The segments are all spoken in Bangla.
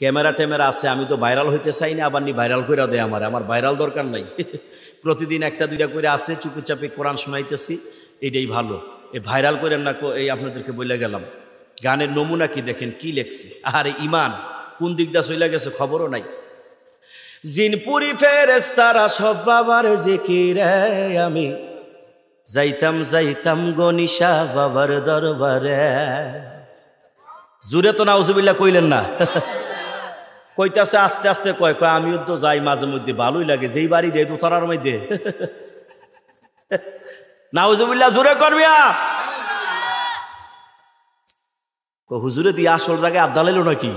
ক্যামেরা ট্যামেরা আছে, আমি তো ভাইরাল হইতে চাই না, আবার নি ভাইরাল করে দেয় আমার ভাইরাল দরকার নাই। প্রতিদিন একটা দুইটা করে আছে, চুপি চাপি কোরআন শোনাইতেছি, এটাই ভালো। এই ভাইরাল করেন না, এই আপনাদেরকে বলে গেলাম। গানের নমুনা কি দেখেন, কি লেখছে। আর ইমান কোন দিক দিয়ে চলে গেছে খবরও নাই। জিনপুরি ফেরেশতারা সব বাবার জিকিরে, আমি যাইতাম গনিশা বাবার দরবারে। জুরে তো নাউজুবিল্লাহ কইলেন না? কইতাছে আস্তে আস্তে কয় আমিও তো যাই মাঝে মধ্যে, ভালোই লাগে, যেই বাড়ি দেয় দোতলার মধ্যে। নাউজুবিল্লাহ জুরে করবিয়া। হুজুরে দিয়ে আসল জায়গায় আড্ডা লাইল নাকি?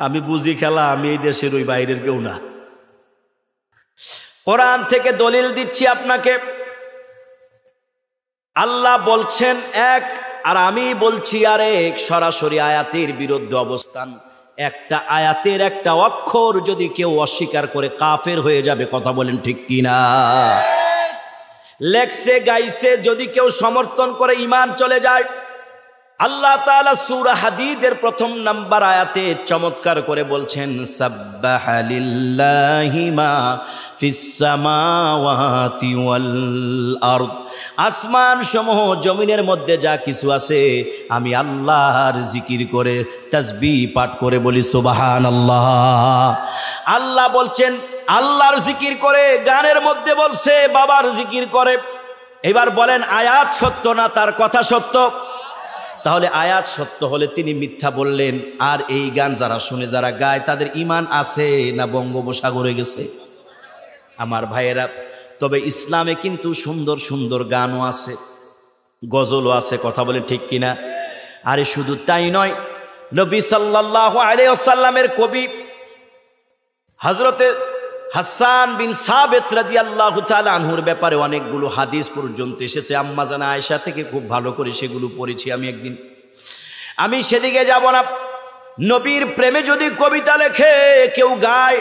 আমি বুঝি খেলা, আমি এই দেশের ওই বাইরের কেউ না। কোরআন থেকে দলিল দিচ্ছি আপনাকে। আল্লাহ বলছেন এক, আর আমি বলছি আরেক। সরাসরি আয়াতের বিরুদ্ধে অবস্থান। একটা আয়াতের একটা অক্ষর যদি কেউ অস্বীকার করে কাফের হয়ে যাবে। কথা বলেন ঠিক কিনা? লেখছে গাইছে যদি কেউ সমর্থন করে ঈমান চলে যায়। আল্লাহ তাআলা সূরা হাদীদের প্রথম নাম্বার আয়াতে চমৎকার করে বলছেন, সাব্বাহা লিল্লাহি মা ফিস সামাওয়াতি ওয়াল আরদ। আসমান সমূহ জমিনের মধ্যে যা কিছু আছে, আমি আল্লাহর জিকির করে তাসবিহ পাঠ করে বলি সুবহানাল্লাহ। আল্লাহ বলছেন আল্লাহর জিকির করে, গানের মধ্যে বলছে বাবার জিকির করে। এবার বলেন আয়াত সত্য না তার কথা সত্য? তাহলে আয়াত সত্য হলে তিনি মিথ্যা বললেন। আর এই গান যারা শুনে যারা গায় তাদের ঈমান আছে না বঙ্গোপসাগরে গেছে? আমার ভাইয়েরা, তবে ইসলামে কিন্তু সুন্দর সুন্দর গানও আছে, গজলও আছে। কথা বলে ঠিক কিনা? আরে শুধু তাই নয়, নবী সাল্লাল্লাহু আলাইহি ওয়াসাল্লামের কবি হযরতে হাসান বিন সাবিত রাদিয়াল্লাহু তাআলা আনহুর ব্যাপারে অনেকগুলো হাদিস পর্যন্ত এসেছে। আম্মা জানা আয়েশা থেকে খুব ভালো করে সেগুলো পড়েছি আমি একদিন। আমি সেদিকে যাব না। নবীর প্রেমে যদি কবিতা লেখে কেউ গায়,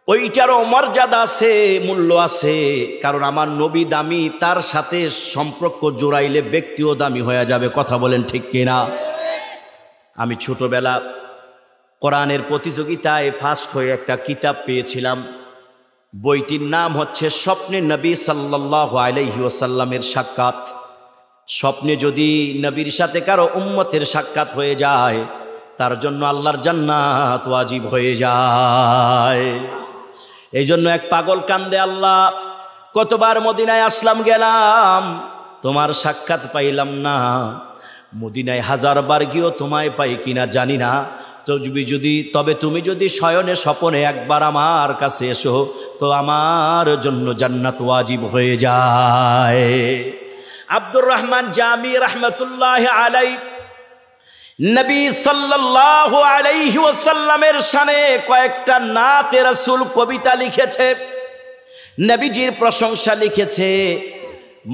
ওইটারও মর্যাদা আছে, মূল্য আছে। কারণ আমার নবী দামি, তার সাথে সম্পর্ক জোড়াইলে ব্যক্তিও দামি হয়ে যাবে। কথা বলেন ঠিক কিনা? আমি ছোটবেলা কোরআনের প্রতিযোগিতায় ফার্স্ট হয়ে একটা কিতাব পেয়েছিলাম। বইটির নাম হচ্ছে স্বপ্নে নবী সাল্লাল্লাহু আলাইহি ওয়াসাল্লামের সাক্ষাৎ। স্বপ্নে যদি নবীর সাথে কারো উম্মতের সাক্ষাৎ হয়ে যায়, তার জন্য আল্লাহর জান্নাত ওয়াজিব হয়ে যায়। এই জন্য এক পাগল কান্দে, আল্লাহ কতবার মদিনায় আসলাম গেলাম, তোমার সাক্ষাৎ পাইলাম না। মদিনায় 1000 বার গিয়েও তোমায় পাই কিনা জানি না। তবে তুমি যদি শয়নে স্বপনে একবার আমার কাছে এসো, তো আমার জন্য জান্নাত ওয়াজিব হয়ে যায়। আব্দুর রহমান জামি রাহমাতুল্লাহি আলাইহি নবী সাল্লাল্লাহু আলাইহি ওয়াসাল্লামের শানে কয়েকটা নাতে রাসূল কবিতা লিখেছে, নবীজির প্রশংসা লিখেছে।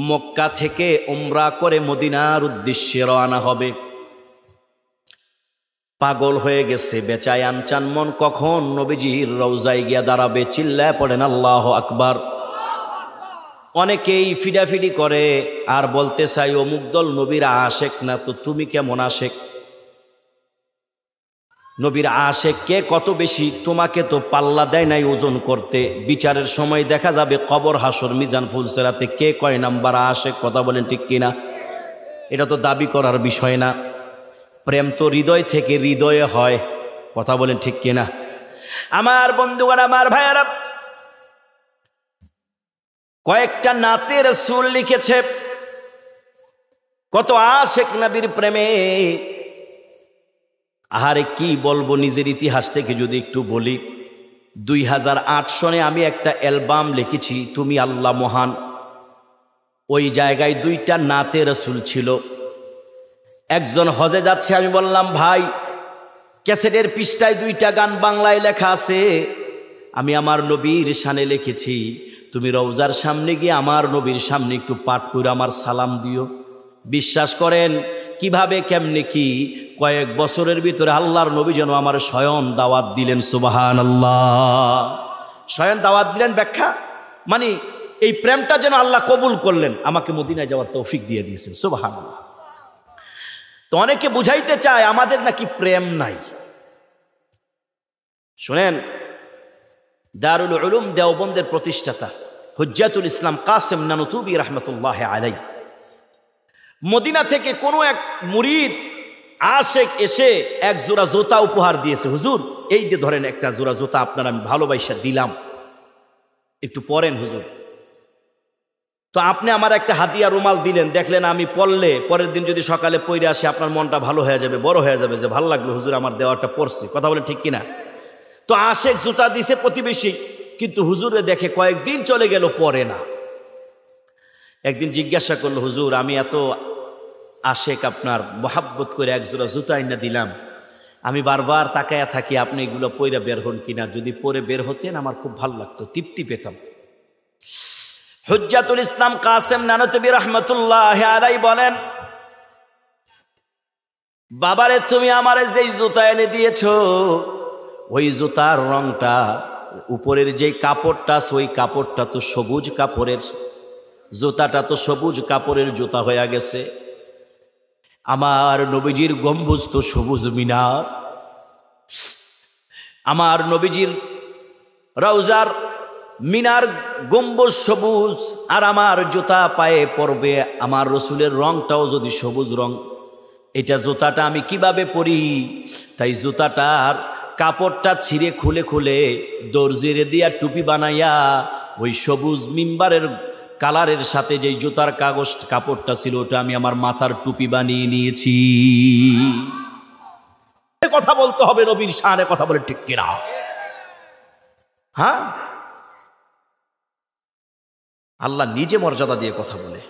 মক্কা থেকে উমরা করে মদিনার উদ্দেশ্যে রওনা হবে। পাগল হয়ে গেছে, বেচায় আনচান মন, কখন নবীজির রওজায় গিয়া দাঁড়াবে। চিল্লায় পড়েন আল্লাহু আকবার। অনেকেই ফিডাফিডি করে আর বলতে চাই অমুক দল নবীর আশেক না, তো তুমি কেমন আশেক? নবীর আশেক কে কত বেশি তোমাকে তো পাল্লা দেয় নাই ওজন করতে। বিচারের সময় দেখা যাবে কবর হাসর মিজান ফুলসেরাতে কে কয় নাম্বার আশেক। কথা বলেন ঠিক কিনা? এটা তো দাবি করার বিষয় না। প্রেম তো হৃদয় থেকে হৃদয়ে হয়। কথা বলেন ঠিক কিনা? আমার বন্ধুগণ, আমার ভাইয়ারা, কয়েকটা নাতে রাসূল লিখেছে। কত আশেক নবীর প্রেমে। আহারে কি বলবো, নিজের ইতিহাস থেকে যদি একটু বলি। 2008 সনে আমি একটা অ্যালবাম লিখেছি, তুমি আল্লাহ মহান। ওই জায়গায় 2টা নাতে রাসূল ছিল। একজন হজে যাচ্ছে, আমি বললাম ভাই ক্যাসেটের পৃষ্ঠায় 2টা গান বাংলায় লেখা আছে, আমি আমার নবীর শানে লিখেছি। তুমি রওজার সামনে গিয়ে আমার নবীর সামনে একটু পাঠ করে আমার সালাম দিও। বিশ্বাস করেন কিভাবে কেমনে কি কয়েক বছরের ভিতরে আল্লাহর নবী যেন আমার স্বয়ং দাওয়াত দিলেন। সুবহানাল্লাহ। স্বয়ং দাওয়াত দিলেন ব্যাখ্যা মানে এই প্রেমটা যেন আল্লাহ কবুল করলেন, আমাকে মদিনায় যাওয়ার তৌফিক দিয়ে দিয়েছেন। সুবহানাল্লাহ। তো অনেকে বুঝাইতে চায় আমাদের নাকি প্রেম নাই। শুনেন, দারুল উলুম দেওবন্দের প্রতিষ্ঠাতা হুজ্জাতুল ইসলাম কাসেম নানুতুবি রাহমাতুল্লাহ আলাই, মদিনা থেকে কোনো এক মুরিদ আশেক এসে এক জোড়া জুতা উপহার দিয়েছে। হুজুর, এই যে ধরেন একটা জোড়া জুতা আপনার আমি ভালোবাসা দিলাম, একটু পরেন হুজুর। তো আপনি আমার একটা হাদিয়া রুমাল দিলেন, দেখলেন আমি পরলে পরের দিন যদি সকালে পইরে আসে আপনার মনটা ভালো হয়ে যাবে, বড় হয়ে যাবে, যে ভালো লাগলো হুজুর আমার দেওয়াটা পরছে। কথা বলে ঠিক কিনা? তো আশেক জুতা দিছে প্রতিবেশী, কিন্তু হুজুরে দেখে কয়েকদিন চলে গেল, পরে না। একদিন জিজ্ঞাসা করলো, হুজুর আমি এত আশেক আপনার মহাব্বত করে এক জোড়া জুতা আইনা দিলাম, আমি বারবার তাকায়া থাকি আপনি এগুলো পইরা বের হন কিনা, যদি পরে বের হতেন আমার খুব ভালো লাগতো, তৃপ্তি পেতাম। হুজ্জাতুল ইসলাম কাসেম নানুতুবি রাহমাতুল্লাহ আলাই বলেন, বাবারে তুমি আমারে যেই জুতা এনে দিয়েছো, ওই জুতার রংটা, উপরের যে কাপড়টা ওই কাপড়টা তো সবুজ কাপড়ের, জুতাটা তো সবুজ কাপড়ের জুতা হয়ে গেছে। আমার নবীজির গম্বুজ তো সবুজ মিনার, আমার নবীজির রওজার মিনার গম্বুজ সবুজ, আর আমার জুতা পায়ে পরবে আমার রসুলের রংটাও যদি সবুজ রং, এটা জুতাটা আমি কিভাবে পরি? তাই জুতাটার কাপড়টা ছিঁড়ে খুলে খুলে দর্জিরে দিয়া টুপি বানাইয়া ওই সবুজ মিম্বারের কালারের সাথে যেই জুতার কাগজ কাপড়টা ছিল ওটা আমি আমার মাথার টুপি বানিয়ে নিয়েছি। কথা বলতে হবে নবীর শানে, কথা বলে ঠিক কিনা? হ্যাঁ, আল্লাহ নিজে মর্যাদা দিয়ে কথা বলে।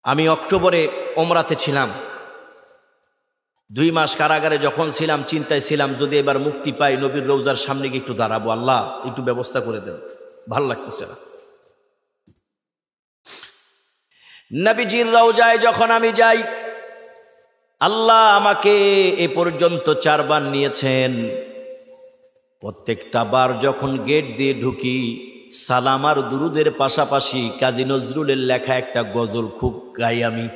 আমি অক্টোবরে ওমরাতে ছিলাম, 2 মাস কারাগারে যখন ছিলাম চিন্তায় ছিলাম যদি এবার মুক্তি পাই নবীর রওজার সামনে গিয়ে একটু দাঁড়াবো, আল্লাহ একটু ব্যবস্থা করে দেন, ভাল লাগতেছে না। নবীজির রওজায় যখন আমি যাই, আল্লাহ আমাকে এ পর্যন্ত 4 বার নিয়েছেন। প্রত্যেকটা বার যখন গেট দিয়ে ঢুকি, সালাম আর দুরুদের পাশাপাশি কাজী নজরুলের লেখা একটা গজল খুব গাই আমি।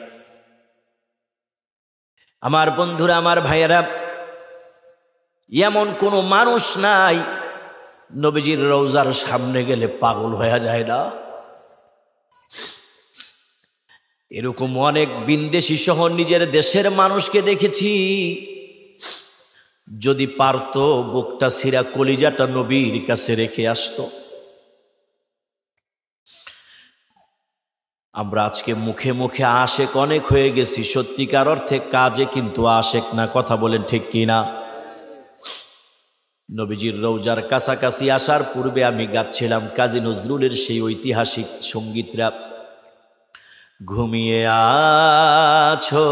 আমার বন্ধুরা, আমার ভাইয়েরা, এমন কোনো মানুষ নাই নবীজির রওজার সামনে গেলে পাগল হয়ে যায় না। এরকম অনেক বিন্দেশি সহ নিজের দেশের মানুষকে দেখেছি, যদি পারত বুকটা ছিঁড়া কলিজাটা নবীর কাছে রেখে আসতো। আমরা আজকে মুখে মুখে আশেক অনেক হয়ে গেছি, সত্যিকার অর্থে কাজে কিন্তু আশেক না। কথা বলেন ঠিক কিনা? নবীজির রওজার কাছাকাছি আসার পূর্বে আমি গাচ্ছিলাম কাজী নজরুলের সেই ঐতিহাসিক সঙ্গীতরা। ঘুমিয়ে আছো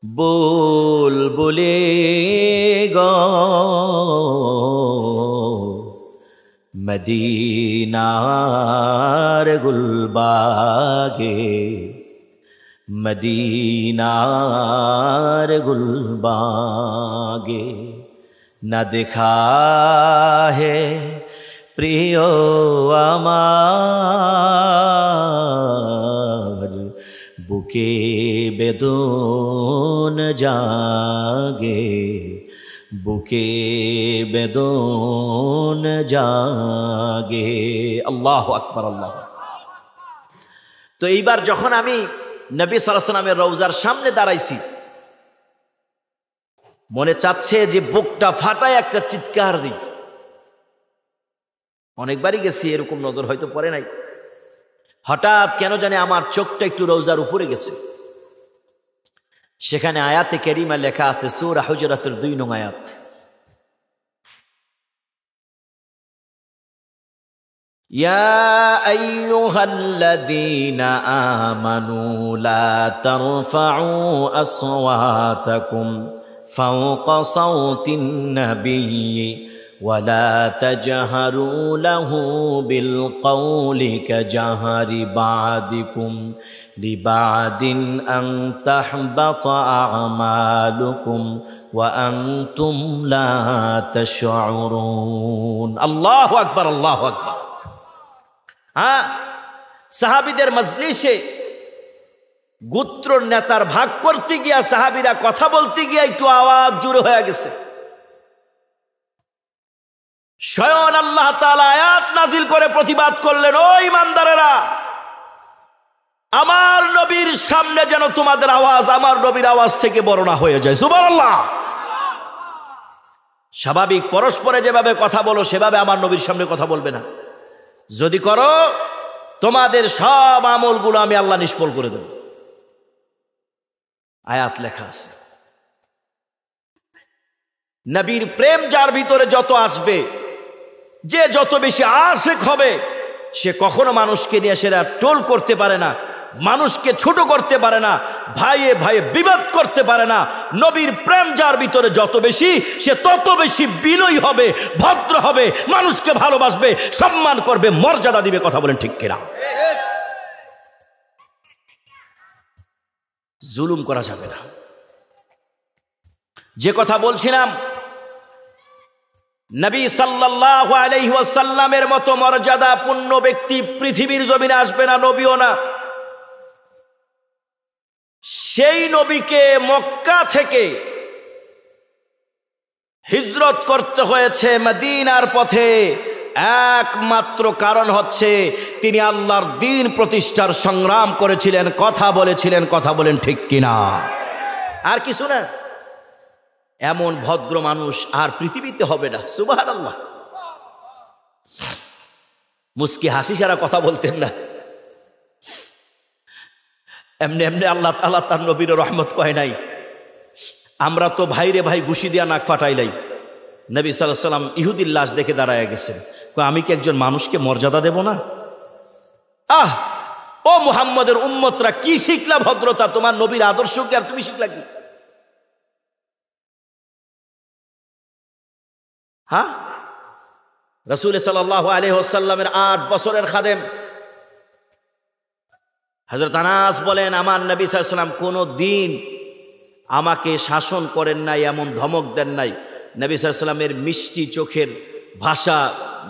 বুলবুলি গো, মদিনার গুলবাগে, মদিনার গুলবাগে, না দেখা হে প্রিয় আমার, বুকে বেদন জাগে, বুকে বেদন জাগে। আল্লাহু আকবার, আল্লাহ। তো এইবার যখন আমি নবী সাল্লাল্লাহু আলাইহি ওয়াসাল্লামের রওজার সামনে দাঁড়াইছি, মনে চাচ্ছে যে বুকটা ফাটায় একটা চিৎকার দিই। অনেকবারই গেছি, এরকম নজর হয়তো পড়ে নাই। হঠাৎ কেন জানে আমার চোখটা একটু রওজার উপরে গেছে। সেখানে আয়াতে কারিমা লেখা আছে, সূরা হুজুরাতের 2 নং আয়াত, ইয়া আইয়ুহাল্লাযীনা আমানু লা তারফাউ আসওয়াতাকুম ফাওকা সাওতিন নাবিয়্যি ওয়ালা তাজহারু লাহু বিল কওলি কাজহারি বা'দিকুম লিবা'দিন আন তাহবাতা আমালুকুম ওয়া আনতুম লা তাশউরুন। আল্লাহু আকবার, আল্লাহু আকবার। হ্যাঁ, সাহাবীদের মজলিসে গোত্র নেতার ভাগ করতে গিয়া সাহাবীরা কথা বলতে গিয়া একটু আওয়াজ জোরে হয়ে গেছে। স্বয়ং আল্লাহ তাআলা আয়াত নাজিল করে প্রতিবাদ করলেন, ও ঈমানদারেরা, আমার নবীর সামনে যেন তোমাদের আওয়াজ আমার নবীর আওয়াজ থেকে বড় না হয়ে যায়। সুবহানাল্লাহ। স্বাভাবিক পরস্পরে যেভাবে কথা বলো সেভাবে আমার নবীর সামনে কথা বলবে না। যদি করো তোমাদের সব আমলগুলো আমি আল্লাহ নিষ্ফল করে দেব। আয়াত লেখা আছে। নবীর প্রেম যার ভিতরে যত আসবে, যে যত বেশি আশিক হবে, সে কখনো মানুষকে নিয়ে সেটা টোল করতে পারে না, মানুষকে ছোট করতে পারে না, ভাইয়ে ভাইয়ে বিবাদ করতে পারে না। নবীর প্রেম যার ভিতরে যত বেশি, সে তত বেশি বিনয়ী হবে, ভদ্র হবে, মানুষকে ভালোবাসবে, সম্মান করবে, মর্যাদা দিবে। কথা বলেন ঠিক কিনা? জুলুম করা যাবে না। যে কথা বলছিলাম, নবী সাল্লাল্লাহু আলাইহি ওয়াসাল্লামের মতো মর্যাদাপূর্ণ ব্যক্তি পৃথিবীর জমিনে আসবে না, নবীও না। সেই নবীকে মক্কা থেকে হিজরত করতে হয়েছে মদিনার পথে, একমাত্র কারণ হচ্ছে তিনি আল্লাহর দ্বীন প্রতিষ্ঠার সংগ্রাম করেছিলেন, কথা বলেছিলেন। কথা বলেন ঠিক কিনা? আর কিছু না। এমন ভদ্র মানুষ আর পৃথিবীতে হবে না। সুবহানাল্লাহ। মুস্কি হাসি ছাড়া কথা বলতেন না। এমনি এমনি আল্লাহ তাআলা তার নবীর রহমত কয় নাই। আমরা তো ভাইরে ভাই ঘুষি দিয়া নাক ফাটাইলাই। নবী সাল্লাল্লাহু আলাইহি সাল্লাম ইহুদির লাশ দেখে দাঁড়ায় গেছেন। আমি কি একজন মানুষকে মর্যাদা দেব না? ও মুহাম্মদের উম্মতরা, কি শিখলা ভদ্রতা? তোমার নবীর আদর্শ কি আর তুমি শিখলা কি? রাসূল সাল্লাল্লাহু আলাইহি ওয়াসাল্লামের 8 বছরের খাদেম হযরত আনাস বলেন, আমার নবী সাল্লাল্লাহু আলাইহি ওয়াসাল্লাম কোনো দিন আমাকে শাসন করেন নাই, এমন ধমক দেন নাই। নবী সাল্লাল্লাহু আলাইহি ওয়াসাল্লামের মিষ্টি চোখের ভাষা,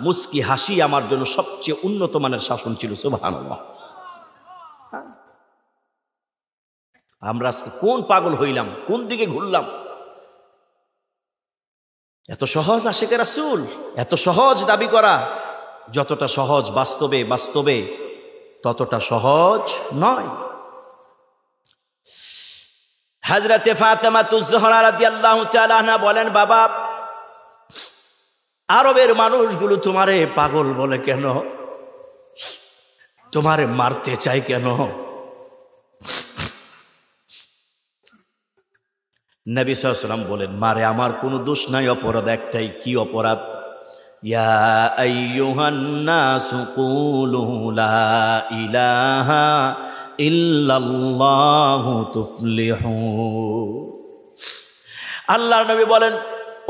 মুস্কি হাসি আমার জন্য সবচেয়ে উন্নত মানের শাসন ছিল। সুবহানাল্লাহ। আমরা আজকে কোন পাগল হইলাম, কোন দিকে ঘুরলাম? এত সহজ আশিকে রাসূল, এত সহজ দাবি করা। যতটা সহজ বাস্তবে ততটা সহজ নয়। হযরতে ফাতেমাতুজ জোহরা রাদিয়াল্লাহু তাআলা আনহা বলেন, বাবা, আরবের মানুষগুলো তোমারে পাগল বলে কেন? তোমারে মারতে চাই কেন? নবী সাল্লাল্লাহু আলাইহি ওয়াসাল্লাম বলেন, মারে আমার কোনো দোষ নাই, অপরাধ একটাই। কি অপরাধ? ইয়া আইয়ুহান নাসু কুলু লা ইলাহা ইল্লাল্লাহু তুফলিহু। আল্লাহর নবী বলেন,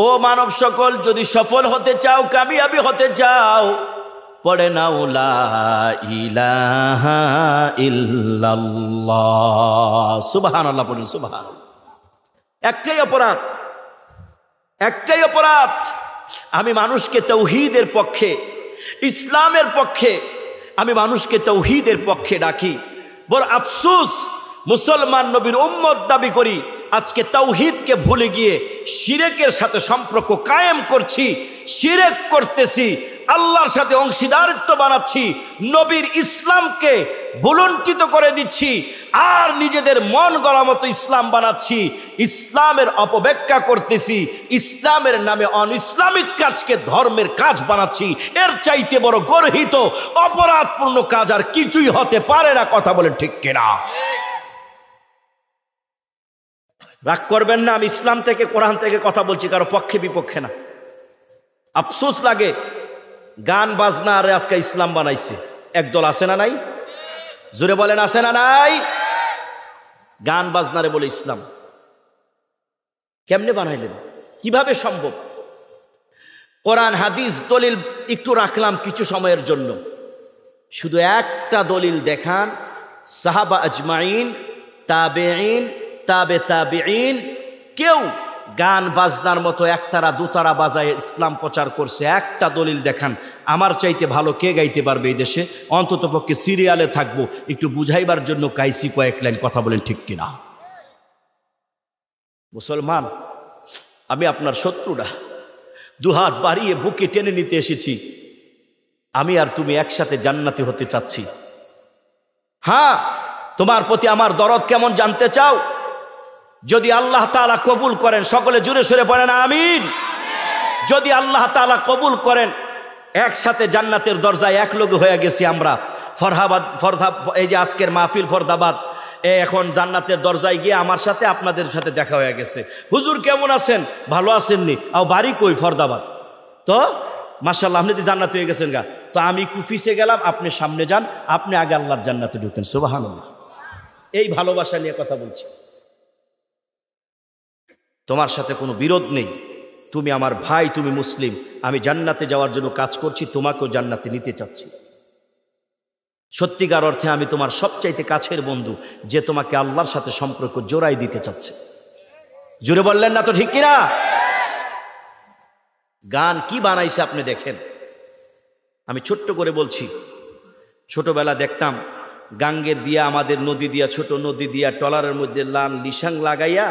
ও মানব সকল, যদি সফল হতে চাও, কামিয়াবি হতে চাও, পড়ে নাও লা ইলাহা ইল্লাল্লাহ। সুবহানাল্লাহ পড়ুন, সুবহানাল্লাহ। একটাই অপরাধ। আমি মানুষকে তাওহীদের পক্ষে, ইসলামের পক্ষে, আমি মানুষকে তাওহীদের পক্ষে ডাকি। বড় আফসোস, মুসলমান নবীর উম্মত দাবি করি, আজকে তাওহীদকে ভুলে গিয়ে শিরকের সাথে সম্পর্ক কায়েম করছি, শিরক করতেছি, আল্লাহর সাথে অংশীদারিত্ব বানাচ্ছি, নবীর ইসলামকে ভুলুণ্ঠিত করে দিচ্ছি, আর নিজেদের মন গড়া মতো ইসলাম বানাচ্ছি, ইসলামের অপব্যাখ্যা করতেছি, ইসলামের নামে অনইসলামিক কাজকে ধর্মের কাজ বানাচ্ছি। এর চাইতে বড় গর্হিত অপরাধপূর্ণ কাজ আর কিছুই হতে পারে না। কথা বলেন ঠিক কিনা? রাগ করবেন না, আমি ইসলাম থেকে, কোরআন থেকে কথা বলছি, কারো পক্ষে বিপক্ষে না। আফসোস লাগে, গান বাজনা আর আজকে ইসলাম বানাইছে। একদল আছে না নাই? জোরে বলেন, আছে না নাই? গান বাজনারে বলে ইসলাম। কেমনে বানাইলেন? কিভাবে সম্ভব? কোরআন হাদিস দলিল একটু রাখলাম কিছু সময়ের জন্য, শুধু একটা দলিল দেখান। সাহাবা আজমাইন, তাবেঈন, তাবে তাবেঈন, কেউ গান বাজনার মতো একতারা দুতারা বাজায় ইসলাম প্রচার করছে, একটা দলিল দেখান। আমার চাইতে ভালো কে গাইতে পারবে এই দেশে? অন্তত পক্ষে সিরিয়ালে থাকবো, একটু বুঝাইবার জন্য গাইছি কয়েক লাইন, কথা বলেন ঠিক কিনা? মুসলমান, আমি আপনার শত্রুরা, দুহাত বাড়িয়ে বুকে টেনে নিতে এসেছি। আমি আর তুমি একসাথে জান্নাতি হতে চাচ্ছি। হ্যাঁ, তোমার প্রতি আমার দরদ কেমন জানতে চাও? যদি আল্লাহ তাআলা কবুল করেন, সকলে জোরে সোরে পড়েন আমিন। যদি আল্লাহ তাআলা কবুল করেন, একসাথে জান্নাতের দরজায় এক লগে হয়ে গেছি আমরা। এই যে আজকের মাহফিল ফরদাবাদ, এখন জান্নাতের দরজায় গিয়ে আমার সাথে আপনাদের সাথে দেখা হয়ে গেছে। হুজুর কেমন আছেন? ভালো আছেননি? আর বাড়ি কই? ফরদাবাদ। তো মাশাআল্লাহ, আপনি তো জান্নাত হয়ে গেছেন গা। তো আমি একটু পিছে গেলাম, আপনি সামনে যান, আপনি আগে আল্লাহর জান্নাতে ঢুকেন। সুবহানাল্লাহ। এই ভালোবাসা নিয়ে কথা বলছি। তোমার সাথে কোনো বিরোধ নেই, তুমি আমার ভাই, তুমি মুসলিম। আমি জান্নাতে যাওয়ার জন্য কাজ করছি, তোমাকেও জান্নাতে নিতে চাচ্ছি। সত্যিকার অর্থে আমি তোমার সবচাইতে কাছের বন্ধু, যে তোমাকে আল্লাহর সাথে সম্পর্ক জোড়াই দিতে চাচ্ছে। জোরে বললেন না তো, ঠিক কিনা? গান কি বানাইছে আপনি দেখেন। আমি ছোট্ট করে বলছি, ছোটবেলা দেখতাম গাঙ্গের দিয়া, আমাদের নদী দিয়া, ছোট নদী দিয়া টলারের মধ্যে লান লিসাং লাগাইয়া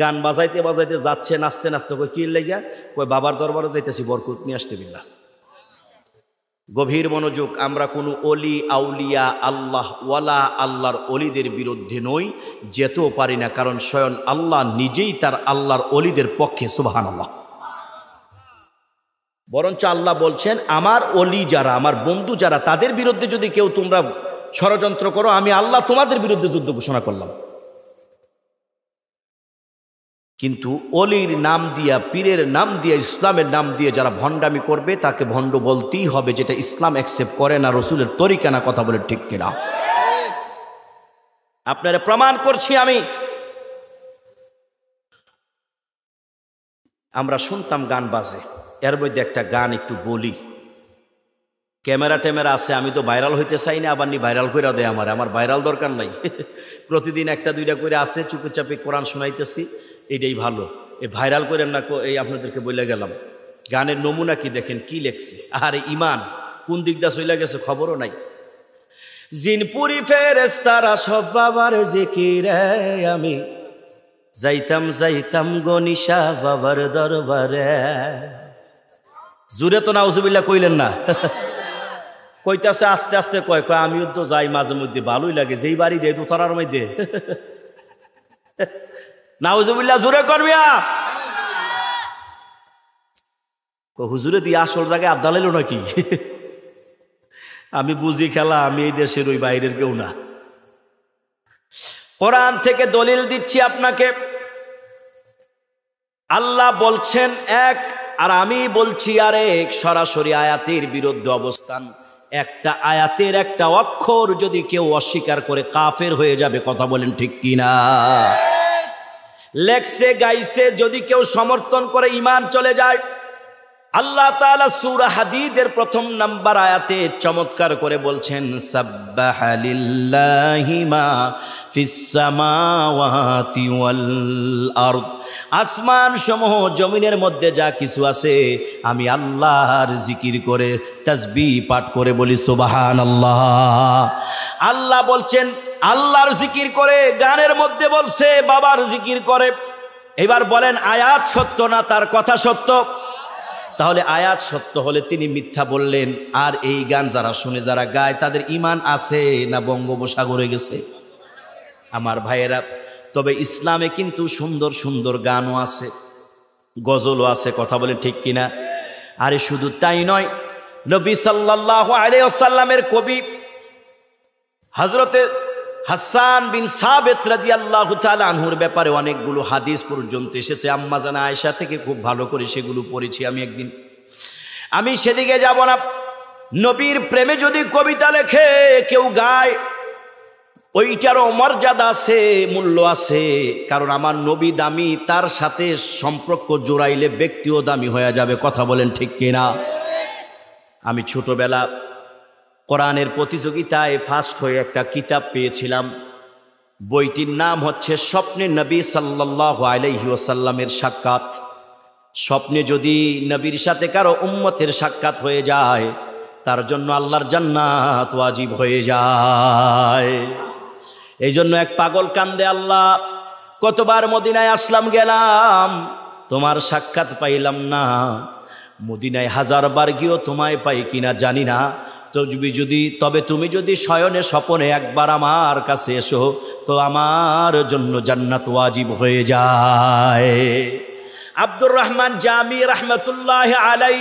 গান বাজাইতে বাজাইতে যাচ্ছে, নাচতে নাচতে। কই কি লাগিয়া? কই বাবার দরবারে যাইতেছি, বরকত নিয়ে আসতে বিল্লাহ। গভীর মনোযোগ। আমরা কোনো অলি আউলিয়া আল্লাহ ওয়ালা আল্লাহর অলিদের বিরুদ্ধে নই, যেতেও পারি না, কারণ স্বয়ং আল্লাহ নিজেই তার আল্লাহর অলিদের পক্ষে। সুবহানাল্লাহ। বরঞ্চ আল্লাহ বলছেন, আমার অলি যারা, আমার বন্ধু যারা, তাদের বিরুদ্ধে যদি কেউ তোমরা ষড়যন্ত্র করো, আমি আল্লাহ তোমাদের বিরুদ্ধে যুদ্ধ ঘোষণা করলাম। কিন্তু অলির নাম দিয়া, পীরের নাম দিয়া, ইসলামের নাম দিয়ে যারা ভণ্ডামি করবে, তাকে ভণ্ড বলতেই হবে, যেটা ইসলাম অ্যাকসেপ্ট করে না, রসুলের তরিকা না। কথা বলে ঠিক কিনা? আপনারা প্রমাণ করছি আমি। আমরা শুনতাম গান বাজে, এর মধ্যে একটা গান একটু বলি। ক্যামেরা ট্যামেরা আছে, আমি তো ভাইরাল হইতে চাই না, আবার নি ভাইরাল করে দেয় আমার ভাইরাল দরকার নাই। প্রতিদিন একটা দুইটা করে আছে, চুপে চাপে কোরআন শোনাইতেছি, এটাই ভালো। এই ভাইরাল করেন না, এই আপনাদেরকে বলে গেলাম। গানের নমুনা কি দেখেন, কি লেখছে। আরে ইমান কোন দিক দা চলে গেছে খবরও নাই। জিনপুরি ফেরেশতারা সব বাবার জিকিরে, আমি যাইতাম গনিশা বাবার দরবারে। জুরে তো নাউজুবিল্লাহ কইলেন না? কইতাছে আস্তে আস্তে, কয় আমিও তো যাই মাঝে মধ্যে, ভালোই লাগে, যেই বাড়ি দেয় দোতলার মধ্যে। নাউজুবিল্লাহ জোরে করবিয়া। হুজুরে দিয়ে আসল জায়গায় আড্ডা লাইল নাকি? আমি বুঝি খেলা, আমি এই দেশের ওই বাইরের কেউ না। কোরআন থেকে দলিল দিচ্ছি আপনাকে। আল্লাহ বলছেন এক, আর আমি বলছি আরেক। সরাসরি আয়াতের বিরুদ্ধে অবস্থান। একটা আয়াতের একটা অক্ষর যদি কেউ অস্বীকার করে, কাফের হয়ে যাবে। কথা বলেন ঠিক কিনা? লেখছে গাইছে যদি কেউ সমর্থন করে, ঈমান চলে যায়। আল্লাহ তাআলা সূরা হাদীদের ১ম নাম্বার আয়াতে চমৎকার করে বলছেন, সাব্বাহা লিল্লাহি মা ফিস সামাওয়াতি ওয়াল আরদ। আসমান সমূহ জমিনের মধ্যে যা কিছু আছে, আমি আল্লাহর জিকির করে, তাসবিহ পাঠ করে বলি সুবহানাল্লাহ। আল্লাহ বলছেন আল্লাহর জিকির করে, গানের মধ্যে বলছে বাবার জিকির করে। এবার বলেন, আয়াত সত্য না তার কথা সত্য? তাহলে আয়াত সত্য হলে তিনি মিথ্যা বললেন। আর এই গান যারা শুনে, যারা গায়, তাদের ঈমান আছে না বঙ্গোপসাগরে গেছে? আমার ভাইয়েরা, তবে ইসলামে কিন্তু সুন্দর সুন্দর গানও আছে, গজলও আছে। কথা বলে ঠিক কিনা? আরে শুধু তাই নয়, নবী সাল্লাল্লাহু আলাইহি ওয়াসাল্লামের কবি হযরতে হাসান বিন সাবিত রাদিয়াল্লাহু তাআলা আনহুর ব্যাপারে অনেকগুলো হাদিস পর্যন্ত এসেছে। আম্মা জানা আয়েশা থেকে খুব ভালো করে সেগুলো পড়েছি আমি একদিন। আমি সেদিকে যাব না। নবীর প্রেমে যদি কবিতা লেখে কেউ গায়, ওইটারও মর্যাদা আছে, মূল্য আছে। কারণ আমার নবী দামি, তার সাথে সম্পর্ক জোড়াইলে ব্যক্তিও দামি হয়ে যাবে। কথা বলেন ঠিক কিনা? আমি ছোটবেলা কোরআনের প্রতিযোগিতায় ফার্স্ট হয়ে একটা কিতাব পেয়েছিলাম। বইটির নাম হচ্ছে স্বপ্নে নবী সাল্লাল্লাহু আলাইহি ওয়াসাল্লামের সাক্ষাৎ। স্বপ্নে যদি নবীর সাথে কারো উম্মতের সাক্ষাৎ হয়ে যায়, তার জন্য আল্লাহর জান্নাত ওয়াজিব হয়ে যায়। এই জন্য এক পাগল কান্দে, আল্লাহ কতবার মদিনায় আসলাম গেলাম, তোমার সাক্ষাৎ পাইলাম না। মদিনায় 1000 বার গিয়েও তোমায় পাই কিনা জানি না। তবে তুমি যদি শয়নে স্বপনে একবার আমার কাছে এসো, তো আমার জন্য জান্নাত ওয়াজিব হয়ে যায়। আব্দুর রহমান জামি রহমতুল্লাহ আলাই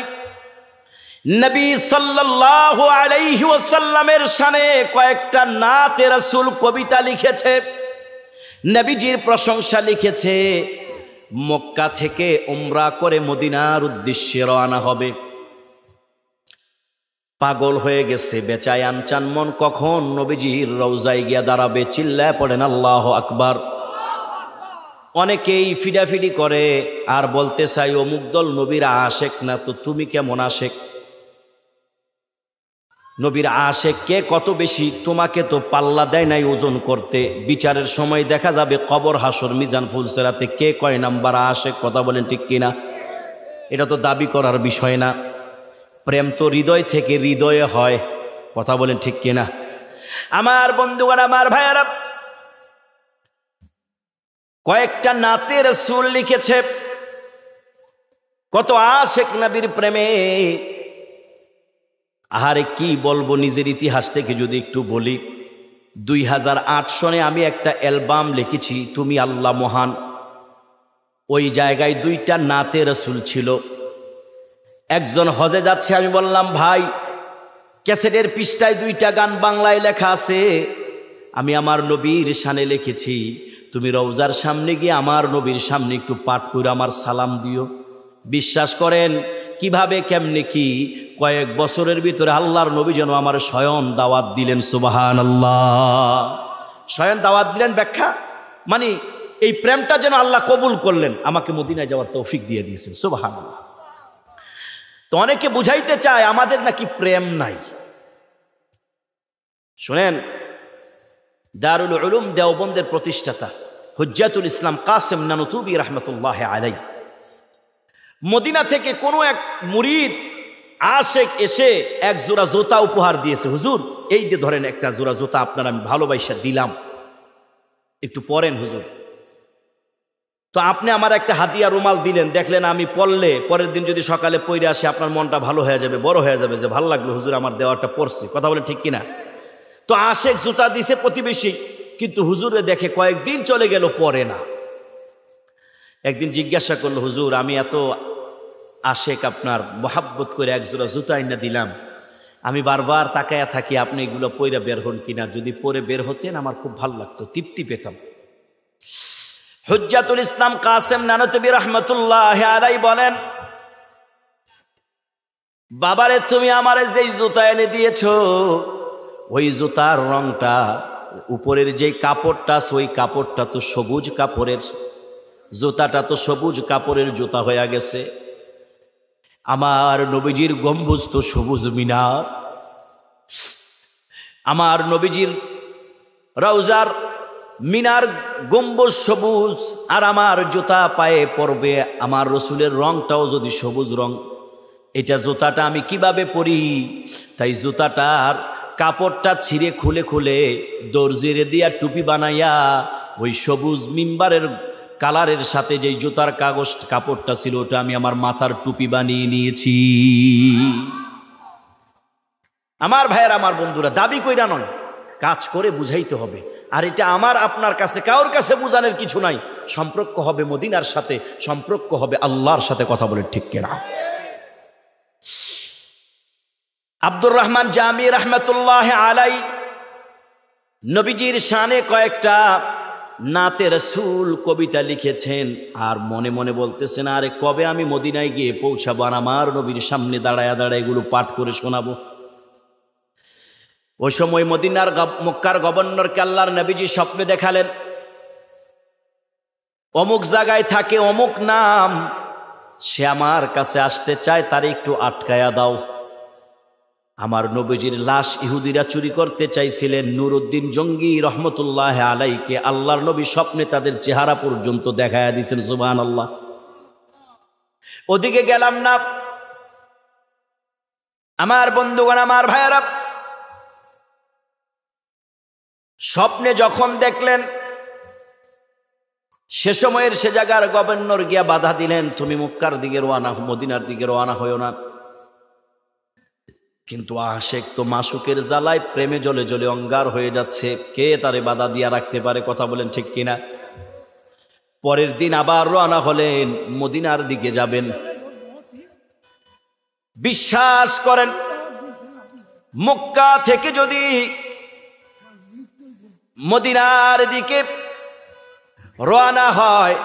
নবী সাল্লাল্লাহু আলাইহি ওয়াসাল্লামের শানে কয়েকটা নাতে রাসূল কবিতা লিখেছে, নবীজির প্রশংসা লিখেছে। মক্কা থেকে উমরা করে মদিনার উদ্দেশ্যে রওনা হবে, পাগল হয়ে গেছে, বেচায় আনচান মন, কখন নবীজির রওজায় গিয়া দাঁড়াবে। চিল্লায় পড়েন আল্লাহু আকবার। অনেকেই ফিডাফিডি করে আর বলতে চাই অমুক দল নবীর আশেক না, তো তুমি কেমন আশেক? নবীর আশেক কে কত বেশি তোমাকে তো পাল্লা দেয় নাই ওজন করতে। বিচারের সময় দেখা যাবে কবর হাসর মিজান ফুলসেরাতে কে কয় নাম্বার আশেক। কথা বলেন ঠিক কিনা? এটা তো দাবি করার বিষয় না। প্রেম তো হৃদয় থেকে হৃদয়ে হয়। কথা বলেন ঠিক কিনা? আমার বন্ধুগণ, আমার ভাইয়ারা, কয়েকটা নাতে রাসূল লিখেছে। কত আশেক নবীর প্রেমে। আহারে কি বলবো, নিজের ইতিহাস থেকে যদি একটু বলি, 2008 সনে আমি একটা অ্যালবাম লিখেছি, তুমি আল্লাহ মহান। ওই জায়গায় 2টা নাতে রাসূল ছিল। একজন হজে যাচ্ছে, আমি বললাম ভাই ক্যাসেটের পৃষ্ঠায় 2টা গান বাংলায় লেখা আছে, আমি আমার নবীর শানে লিখেছি, তুমি রওজার সামনে গিয়ে আমার নবীর সামনে একটু পাঠ করে আমার সালাম দিও। বিশ্বাস করেন কিভাবে কেমনে কি কয়েক বছরের ভিতরে আল্লাহর নবী যেন আমার স্বয়ং দাওয়াত দিলেন। সুবহানাল্লাহ। স্বয়ং দাওয়াত দিলেন ব্যাখ্যা মানে এই প্রেমটা যেন আল্লাহ কবুল করলেন, আমাকে মদিনায় যাওয়ার তৌফিক দিয়ে দিয়েছেন। সুবহানাল্লাহ। তো অনেকে বুঝাইতে চায় আমাদের নাকি প্রেম নাই। শুনেন, দারুল উলুম দেওবন্দের প্রতিষ্ঠাতা হুজ্জাতুল ইসলাম কাসেম নানুতুবি রহমতুল্লাহ আলাই, মদিনা থেকে কোনো এক মুরিদ আশেক এসে এক জোড়া জুতা উপহার দিয়েছে। হুজুর এই যে ধরেন একটা জোড়া জুতা আপনার আমি ভালোবাসা দিলাম, একটু পরেন হুজুর। তো আপনি আমার একটা হাদিয়া রুমাল দিলেন, দেখলেন আমি পরলে পরের দিন যদি সকালে পইরে আসে আপনার মনটা ভালো হয়ে যাবে, বড় হয়ে যাবে, যে ভালো লাগলো হুজুর আমার দেওয়াটা পড়ছি। কথা বলে ঠিক কিনা? তো আশেক জুতা দিছে প্রতিবেশী, কিন্তু হুজুরে দেখে কয়েকদিন চলে গেল, পরে না। একদিন জিজ্ঞাসা করলো, হুজুর আমি এত আশেক আপনার মোহাব্বত করে এক জোড়া জুতা এনে দিলাম, আমি বারবার তাকায়া থাকি আপনি এগুলো পইরা বের হন কিনা, যদি পরে বের হতেন আমার খুব ভালো লাগতো, তৃপ্তি পেতাম। হুজ্জাতুল ইসলাম কাসেম নানুতুবি রহমতুল্লাহ আলাই বলেন, বাবারে তুমি আমারে যেই জুতা এনে দিয়েছো, ওই জুতার রংটা, উপরের যেই কাপড়টা ওই কাপড়টা তো সবুজ কাপড়ের, জুতাটা তো সবুজ কাপড়ের জুতা হয়ে গেছে। আমার নবীজির গম্বুজ তো সবুজ মিনার, আমার নবীজির রওজার মিনার গম্বুজ সবুজ, আর আমার জুতা পায়ে পরবে আমার রসুলের রংটাও যদি সবুজ রং, এটা জুতাটা আমি কিভাবে পরি? তাই জুতাটার কাপড়টা ছিঁড়ে খুলে খুলে দর্জিরে দিয়া টুপি বানাইয়া ওই সবুজ মিম্বারের কালারের সাথে যেই জুতার কাপড়টা ছিল ওটা আমি আমার মাথার টুপি বানিয়ে নিয়েছি। আমার ভাইয়ের, আমার বন্ধুরা, দাবি কইরা নয়, কাজ করে বুঝাইতে হবে। আর এটা আমার আপনার কাছে কারোর কাছে বুঝানোর কিছু নাই। সম্পর্ক হবে মদিনার সাথে, সম্পর্ক হবে আল্লাহর সাথে। কথা বলে ঠিক কিনা? আব্দুর রহমান জামি রহমতুল্লাহ আলাই নবীজির শানে কয়েকটা নাতে রাসূল কবিতা লিখেছেন, আর মনে মনে বলতেছেন আরে কবে আমি মদিনায় গিয়ে পৌঁছাবো আর আমার নবীর সামনে দাঁড়ায় দাঁড়ায় এগুলো পাঠ করে শোনাবো। ওই সময় মদিনার মক্কার গভর্নরকে আল্লাহর নবীজি স্বপ্নে দেখালেন, অমুক জায়গায় থাকে অমুক নাম, সে আমার কাছে আসতে চায়, তারে একটু আটকায়া দাও। আমার নবীজির লাশ ইহুদিরা চুরি করতে চাইছিলেন। নুরউদ্দিন জঙ্গি রহমতুল্লাহ আলাইকে আল্লাহর নবী স্বপ্নে তাদের চেহারা পর্যন্ত দেখায়া দিয়েছেন। সুবহানাল্লাহ। ওদিকে গেলাম না। আমার বন্ধুগণ, আমার ভাইয়েরা, স্বপ্নে যখন দেখলেন, সে সময়ের সে জায়গার গভর্নর গিয়া বাধা দিলেন, তুমি মক্কার দিকে রওনা, মদিনার দিকে রওনা হইও না। কিন্তু আশেক তো মাসুকের জ্বালায় প্রেমে জ্বলে জ্বলে অঙ্গার হয়ে যাচ্ছে, কে তারে বাধা দিয়া রাখতে পারে? কথা বলেন ঠিক কিনা? পরের দিন আবার রওনা হলেন, মদিনার দিকে যাবেন। বিশ্বাস করেন, মক্কা থেকে যদি মদিনার দিকে রওনা হয়,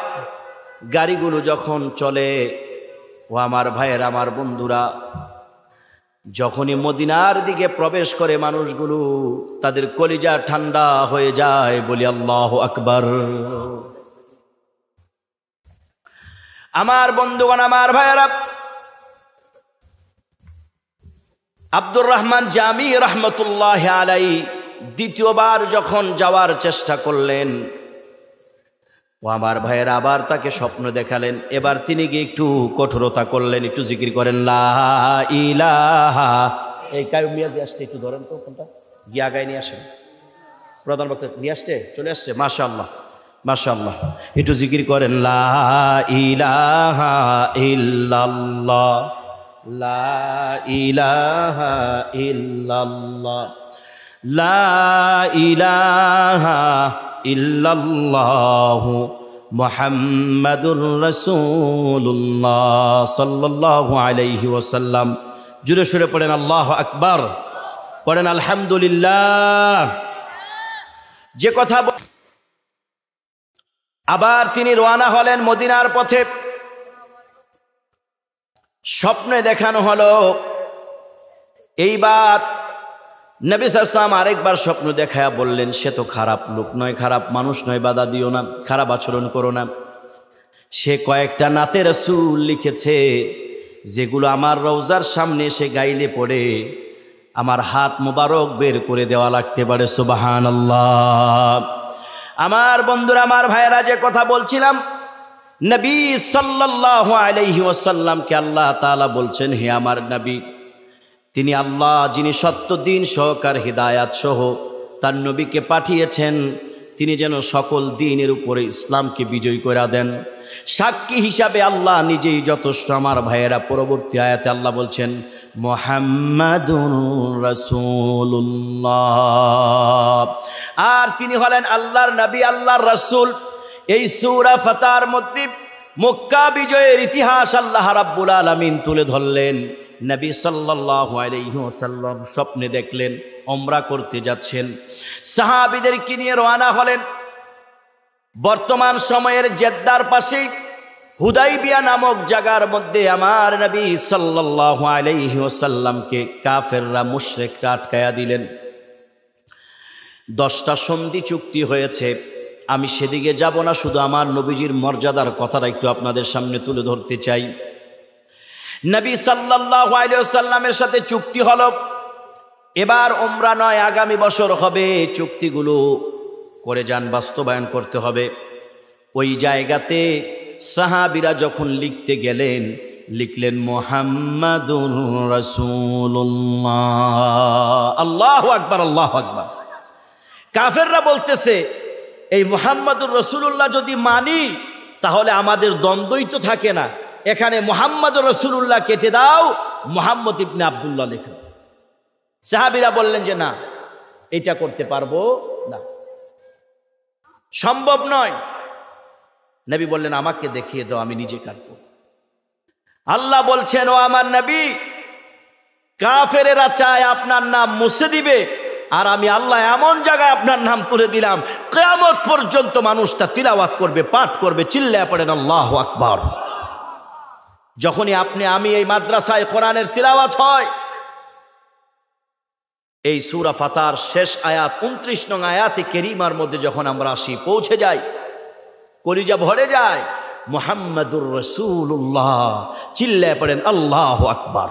গাড়িগুলো যখন চলে, ও আমার ভাইয়ের, আমার বন্ধুরা, যখনই মদিনার দিকে প্রবেশ করে মানুষগুলো, তাদের কলিজা ঠান্ডা হয়ে যায়। বলি আল্লাহু আকবার। আমার বন্ধুগণ, আমার ভাইয়েরা, আব্দুর রহমান জামি রহমতুল্লাহ আলাই দ্বিতীয়বার যখন যাওয়ার চেষ্টা করলেন, ও আমার ভাইয়ের, আবার তাকে স্বপ্ন দেখালেন। এবার তিনি গিয়ে একটু কঠোরতা করলেন, একটু জিকির করেন, লা ইলাহা। এই কায়ুম মিয়াজি আসছে, একটু ধরেন তো, কোনটা গিয়ে আগায় নিয়ে আসেন। প্রধান বক্তা নিয়ে আসছে, চলে আসছে। মাশাআল্লাহ, মাশাআল্লাহ। একটু জিকির করেন, লা ইলাহা ইল্লাল্লাহ, লা ইলাহা ইল্লাল্লাহ, লা ইলাহা ইল্লাল্লাহু মুহাম্মাদুর রাসূলুল্লাহ সাল্লাল্লাহু আলাইহি ওয়াসাল্লাম। জোরে সুরে পড়েন আল্লাহু আকবার, পড়েন আলহামদুলিল্লাহ। যে কথা আবার তিনি রওনা হলেন মদিনার পথে। স্বপ্নে দেখানো হলো, এইবার নবী সাল্লাল্লাহু আলাইহি ওয়াসাল্লাম আরেকবার স্বপ্ন দেখায়া বললেন, সে তো খারাপ লোক নয়, খারাপ মানুষ নয়, বাধা দিও না, খারাপ আচরণ করো না। সে কয়েকটা নাতে রাসূল লিখেছে, যেগুলো আমার রওজার সামনে এসে গাইলে পড়ে আমার হাত মোবারক বের করে দেওয়া লাগতে পারে। সুবহানাল্লাহ। আমার বন্ধুরা, আমার ভাইয়েরা, যে কথা বলছিলাম, নবী সাল্লাল্লাহু আলাইহি ওয়াসাল্লামকে আল্লাহ তাআলা বলছেন, হে আমার নবী, তিনি আল্লাহ যিনি সত্য দিন সহকার হিদায়াত সহ তার নবীকে পাঠিয়েছেন, তিনি যেন সকল দিনের উপরে ইসলামকে বিজয় করে দেন। সাক্ষী হিসাবে আল্লাহ নিজেই যথেষ্ট। আমার ভাইয়েরা, পরবর্তী আয়াতে আল্লাহ বলছেন, মুহাম্মাদুর রাসূলুল্লাহ, আর তিনি হলেন আল্লাহর নবী, আল্লাহর রাসূল। এই সূরা ফাতার মধ্যে মক্কা বিজয়ের ইতিহাস আল্লাহ রাব্বুল আলামিন তুলে ধরলেন। নবী সাল্লাল্লাহু আলাইহি ওয়াসাল্লাম স্বপ্নে দেখলেন উমরা করতে যাচ্ছেন, সাহাবীদেরকে নিয়ে রওনা হলেন। বর্তমান সময়ের জেদ্দার পাশে হুদাইবিয়া নামক জায়গার মধ্যে আমার নবী সাল্লাল্লাহু আলাইহি ওয়াসাল্লামকে কাফেররা, মুশরিকরা আটকায়া দিলেন। 10টা সন্ধি চুক্তি হয়েছে। আমি সেদিকে যাব না, শুধু আমার নবীজির মর্যাদার কথাটা একটু আপনাদের সামনে তুলে ধরতে চাই। নবী সাল্লাল্লাহু আলাইহি ওয়াসাল্লামের সাথে চুক্তি হলো, এবার উমরা নয়, আগামী বছর হবে। চুক্তিগুলো করে যান, বাস্তবায়ন করতে হবে। ওই জায়গাতে সাহাবীরা যখন লিখতে গেলেন, লিখলেন মুহাম্মাদুর রাসূলুল্লাহ। আল্লাহু আকবার, আল্লাহু আকবার। কাফেররা বলতেছে, এই মুহাম্মাদুর রাসূলুল্লাহ যদি মানি, তাহলে আমাদের দ্বন্দ্বই তো থাকে না। এখানে মুহাম্মাদুর রাসূলুল্লাহ কেটে দাও, মুহাম্মদ ইবনে আব্দুল্লাহ লেখো। সাহাবীরা বললেন যে না, এটা করতে পারবো না, সম্ভব নয়। নবী বললেন, আমাকে দেখিয়ে দাও, আমি নিজে কাটবো। আল্লাহ বলছেন, ও আমার নবী, কাফেরেরা চায় আপনার নাম মুছে দিবে, আর আমি আল্লাহ এমন জায়গায় আপনার নাম তুলে দিলাম, কিয়ামত পর্যন্ত মানুষটা তিলাওয়াত করবে, পাঠ করবে। চিল্লায়া পড়েন আল্লাহু আকবার। যখনই আমি এই মাদ্রাসায় কোরআনের তিলাওয়াত হয়, এই সূরা ফাতার শেষ আয়াত 29 নং আয়াতে কারীমার মধ্যে যখন আমরা আসি, পৌঁছে যাই, কলিজা ভরে যায়। মুহাম্মাদুর রাসূলুল্লাহ, চিল্লায়া পড়েন আল্লাহু আকবার।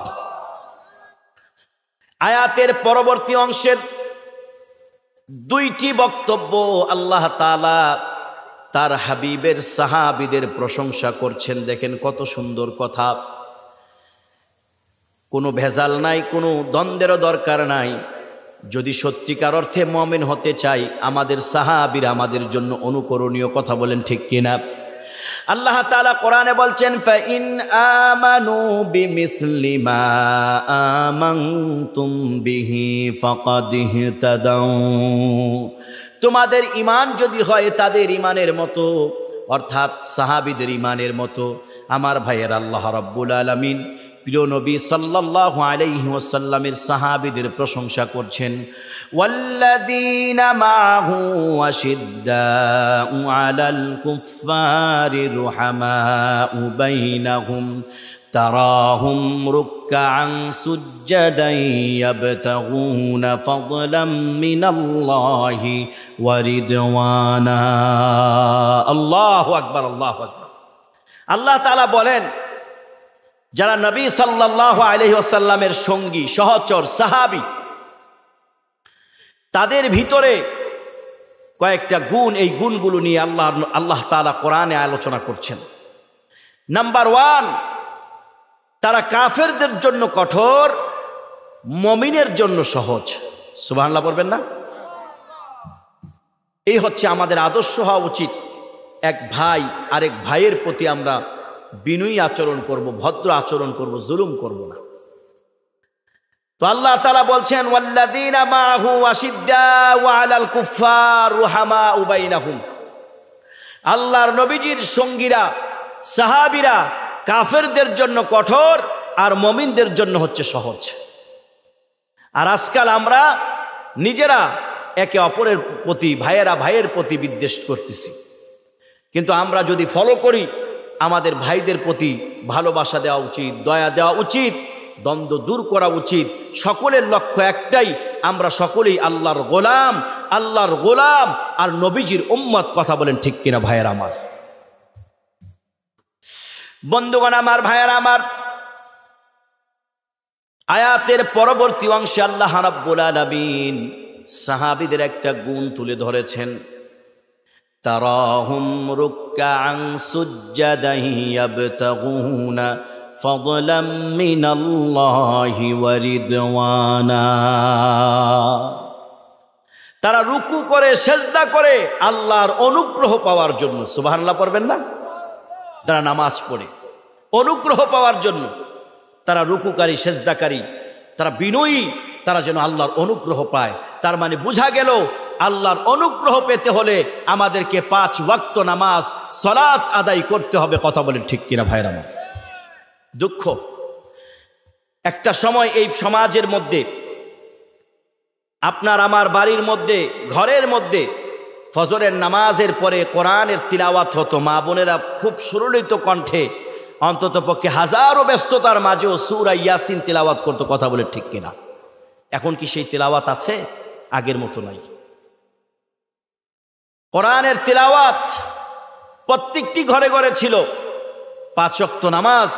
আয়াতের পরবর্তী অংশের দুইটি বক্তব্য আল্লাহ তাআলা তার হাবিবের সাহাবীদের প্রশংসা করছেন। দেখেন কত সুন্দর কথা, কোনো ভেজাল নাই, কোনো দ্বন্দ্বেরও দরকার নাই। যদি সত্যিকার অর্থে মুমিন হতে চাই, আমাদের সাহাবীরা আমাদের জন্য অনুকরণীয়, কথা বলেন ঠিক কিনা? আল্লাহ তাআলা কোরআনে বলছেন, ফাইন আমানু বিমিসলি মা আমানতুম বিহি ফাকাদ ইহতাদাউ। তোমাদের ঈমান যদি হয় তাদের ঈমানের মতো, অর্থাৎ সাহাবীদের ঈমানের মতো, আমার ভাইয়ের আল্লাহ রাব্বুল আলামিন প্রিয় নবী সাল্লাল্লাহু আলাইহি ওয়াসাল্লামের সাহাবীদের প্রশংসা করছেন। ওয়াল্লাযীনা মাআহু আশিদ্দাউ আলাল কুফফারি রুহামাউ বাইনাহুম তারাহুম রুকআন সুজ্জাদান ইয়াবতাগুনা ফাদলাম মিনাল্লাহি ওয়া রিদওয়ানা। আল্লাহু আকবার, আল্লাহু আকবার। আল্লাহ তাআলা বলেন, যারা নবী সাল্লাল্লাহু আলাইহি ওয়াসাল্লামের সঙ্গী সহচর সাহাবী, তাদের ভিতরে কয়েকটা গুণ, এই গুণগুলো নিয়ে আল্লাহ তাআলা কোরআনে আলোচনা করছেন। নাম্বার 1, তারা কাফেরদের জন্য কঠোর, মুমিনের জন্য সহজ। সুবহানাল্লাহ বলবেন না? এই হচ্ছে আমাদের আদর্শ হওয়া উচিত। এক ভাই আরেক ভাইয়ের প্রতি আমরা বিনয়ী আচরণ করব, ভদ্র আচরণ করব, জুলুম করব না। তো আল্লাহ তাআলা বলছেন, ওয়াল্লাযীনা মাআহু আশিদ্দাউ আলাল কুফফার রুহামাউ বাইনাহুম। আল্লাহর নবীজির সঙ্গীরা, সাহাবীরা কাফেরদের জন্য কঠোর আর মুমিনদের জন্য হচ্ছে সহজ। আর আজকাল আমরা নিজেরা একে অপরের প্রতি, ভাইয়েরা ভাইয়ের প্রতি বিদ্বেষ করতেছি। কিন্তু আমরা যদি ফলো করি, আমাদের ভাইদের প্রতি ভালোবাসা দেওয়া উচিত, দয়া দেওয়া উচিত, দ্বন্দ্ব দূর করা উচিত। সকলের লক্ষ্য একটাই, আমরা সকলেই আল্লাহর গোলাম, আল্লাহর গোলাম আর নবীজির উম্মত। কথা বলেন ঠিক কিনা ভাইয়েরা আমার? বন্ধুগণ আমার, ভাইয়েরা আমার, আয়াতের পরবর্তী অংশে আল্লাহ রাব্বুল আলামিন সাহাবীদের একটা গুণ তুলে ধরেছেন। তারাহুম রুকআন সুজ্জাদান ইয়াবতাগুনা ফাদলাম মিনাল্লাহি ওয়া রিদওয়ানা। তারা রুকু করে, সেজদা করে আল্লাহর অনুগ্রহ পাওয়ার জন্য। সুবহানাল্লাহ পড়বেন না? তারা নামাজ পড়ে অনুগ্রহ পাওয়ার জন্য, তারা রুকুকারী, সেজদাকারী, তারা বিনয়ী, তারা যেন আল্লাহর অনুগ্রহ পায়। তার মানে বোঝা গেল, আল্লাহর অনুগ্রহ পেতে হলে আমাদেরকে 5 ওয়াক্ত নামাজ, সালাত আদায় করতে হবে। কথা বলেন ঠিক কিনা ভাইরা আমার? দুঃখ, একটা সময় এই সমাজের মধ্যে, আপনার আমার বাড়ির মধ্যে, ঘরের মধ্যে ফজরের নামাজের পরে কোরআনের তিলাওয়াত হতো। মা বোনেরা খুব সুললিত কণ্ঠে, অন্তত পক্ষে হাজারো ব্যস্ততার মাঝেও সূরা ইয়াসিন তিলাওয়াত করতো। কথা বলে ঠিক কিনা? এখন কি সেই তিলাওয়াত আছে? আগের মতো নাই। কোরআনের তিলাওয়াত প্রত্যেকটি ঘরে ঘরে ছিল। 5 ওয়াক্ত নামাজ,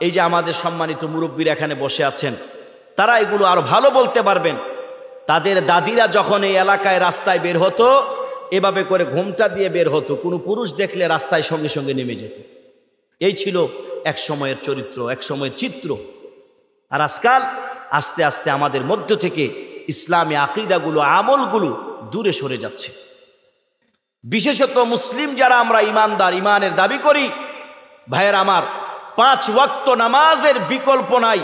এই যে আমাদের সম্মানিত মুরব্বীরা এখানে বসে আছেন, তারা এগুলো আরো ভালো বলতে পারবেন। তাদের দাদিরা যখন এই এলাকায় রাস্তায় বের হতো, এভাবে করে ঘোমটা দিয়ে বের হতো, কোনো পুরুষ দেখলে রাস্তায় সঙ্গে সঙ্গে নেমে যেত। এই ছিল এক সময়ের চরিত্র, এক সময়ের চিত্র। আর আজকাল আস্তে আস্তে আমাদের মধ্য থেকে ইসলামী আকীদাগুলো, আমলগুলো দূরে সরে যাচ্ছে। বিশেষত মুসলিম যারা আমরা ইমানদার, ইমানের দাবি করি, ভাইয়ের আমার, 5 ওয়াক্ত নামাজের বিকল্প নাই।